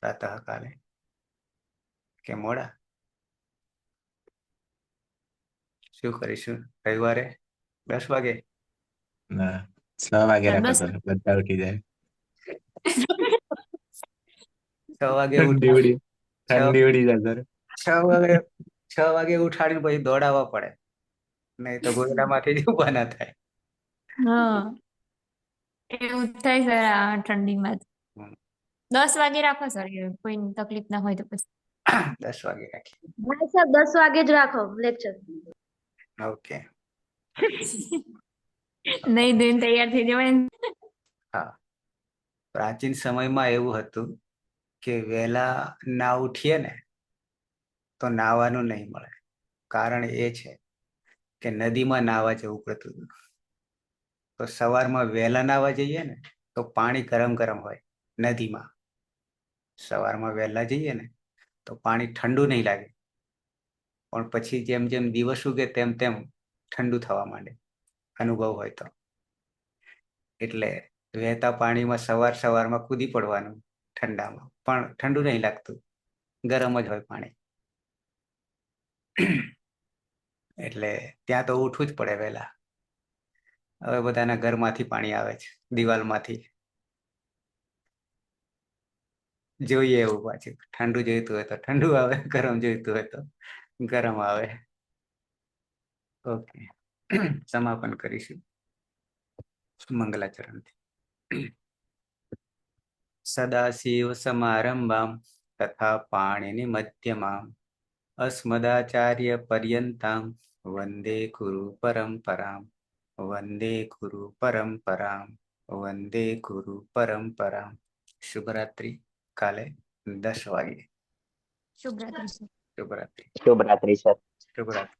પ્રાતઃકાલે કે મોડા? શું કરીશું? રવિવારે 10 વાગે? ના, 6 વાગે રાખો બસ. સર, બધા ઉઠી જાય. 6 વાગે ઠંડી ઉડી જાય સર. 6 વાગે ઉઠાડીને પછી દોડાવવા પડે, નહીં તો ગોદડામાંથી જ ઊભા ના થાય. હા, એવું થાય સર આ ઠંડીમાં. હમ. 10 વાગે રાખો સર, કોઈ તકલીફ ના હોય તો પછી. 10 વાગે રાખીએ. હા સાહેબ, 10 વાગે જ રાખો લેક્ચર. ઓકે. નહીં ધોઈને તૈયાર થઈ જવાય ને. હા, પ્રાચીન સમયમાં એવું હતું કે વહેલા ના ઉઠીએ ને તો નાવાનું નહીં મળે. કારણ એ છે કે નદીમાં નાવા જવું પડતું હતું. તો સવારમાં વહેલા નાવા જઈએ ને તો પાણી ગરમ ગરમ હોય નદીમાં. સવારમાં વહેલા જઈએ ને તો પાણી ઠંડુ નહીં લાગે, પણ પછી જેમ જેમ દિવસ ઉગે તેમ તેમ ઠંડુ થવા માંડે, અનુભવ હોય તો. એટલે વહેતા પાણીમાં સવારમાં કૂદી પડવાનું ઠંડામાં, પણ ઠંડુ નહીં લાગતું, ગરમ જ હોય પાણી. એટલે ત્યાં તો ઉઠવું જ પડે વહેલા. હવે બધાના ઘરમાંથી પાણી આવે છે, દિવાલમાંથી. જોઈએ એવું પાછું, ઠંડુ જોઈતું હોય તો ઠંડુ આવે, ગરમ જોઈતું હોય તો ગરમ આવે. ઓકે, સમાપન કરીશું મંગલાચરણથી. સદાશિવ સમારંભામ તથા પાણીની મધ્યમામ અસ્મદાચાર્ય પર્યંતામ વંદે ગુરુ પરંપરામ. વંદે ગુરુ પરંપરામ. વંદે ગુરુ પરંપરામ. શુભરાત્રિ. કાલે 10 વાગે. શુભરાત્રી સર. શુભરાત્રિ. શુભરાત્રી સર. શુભરાત્રિ.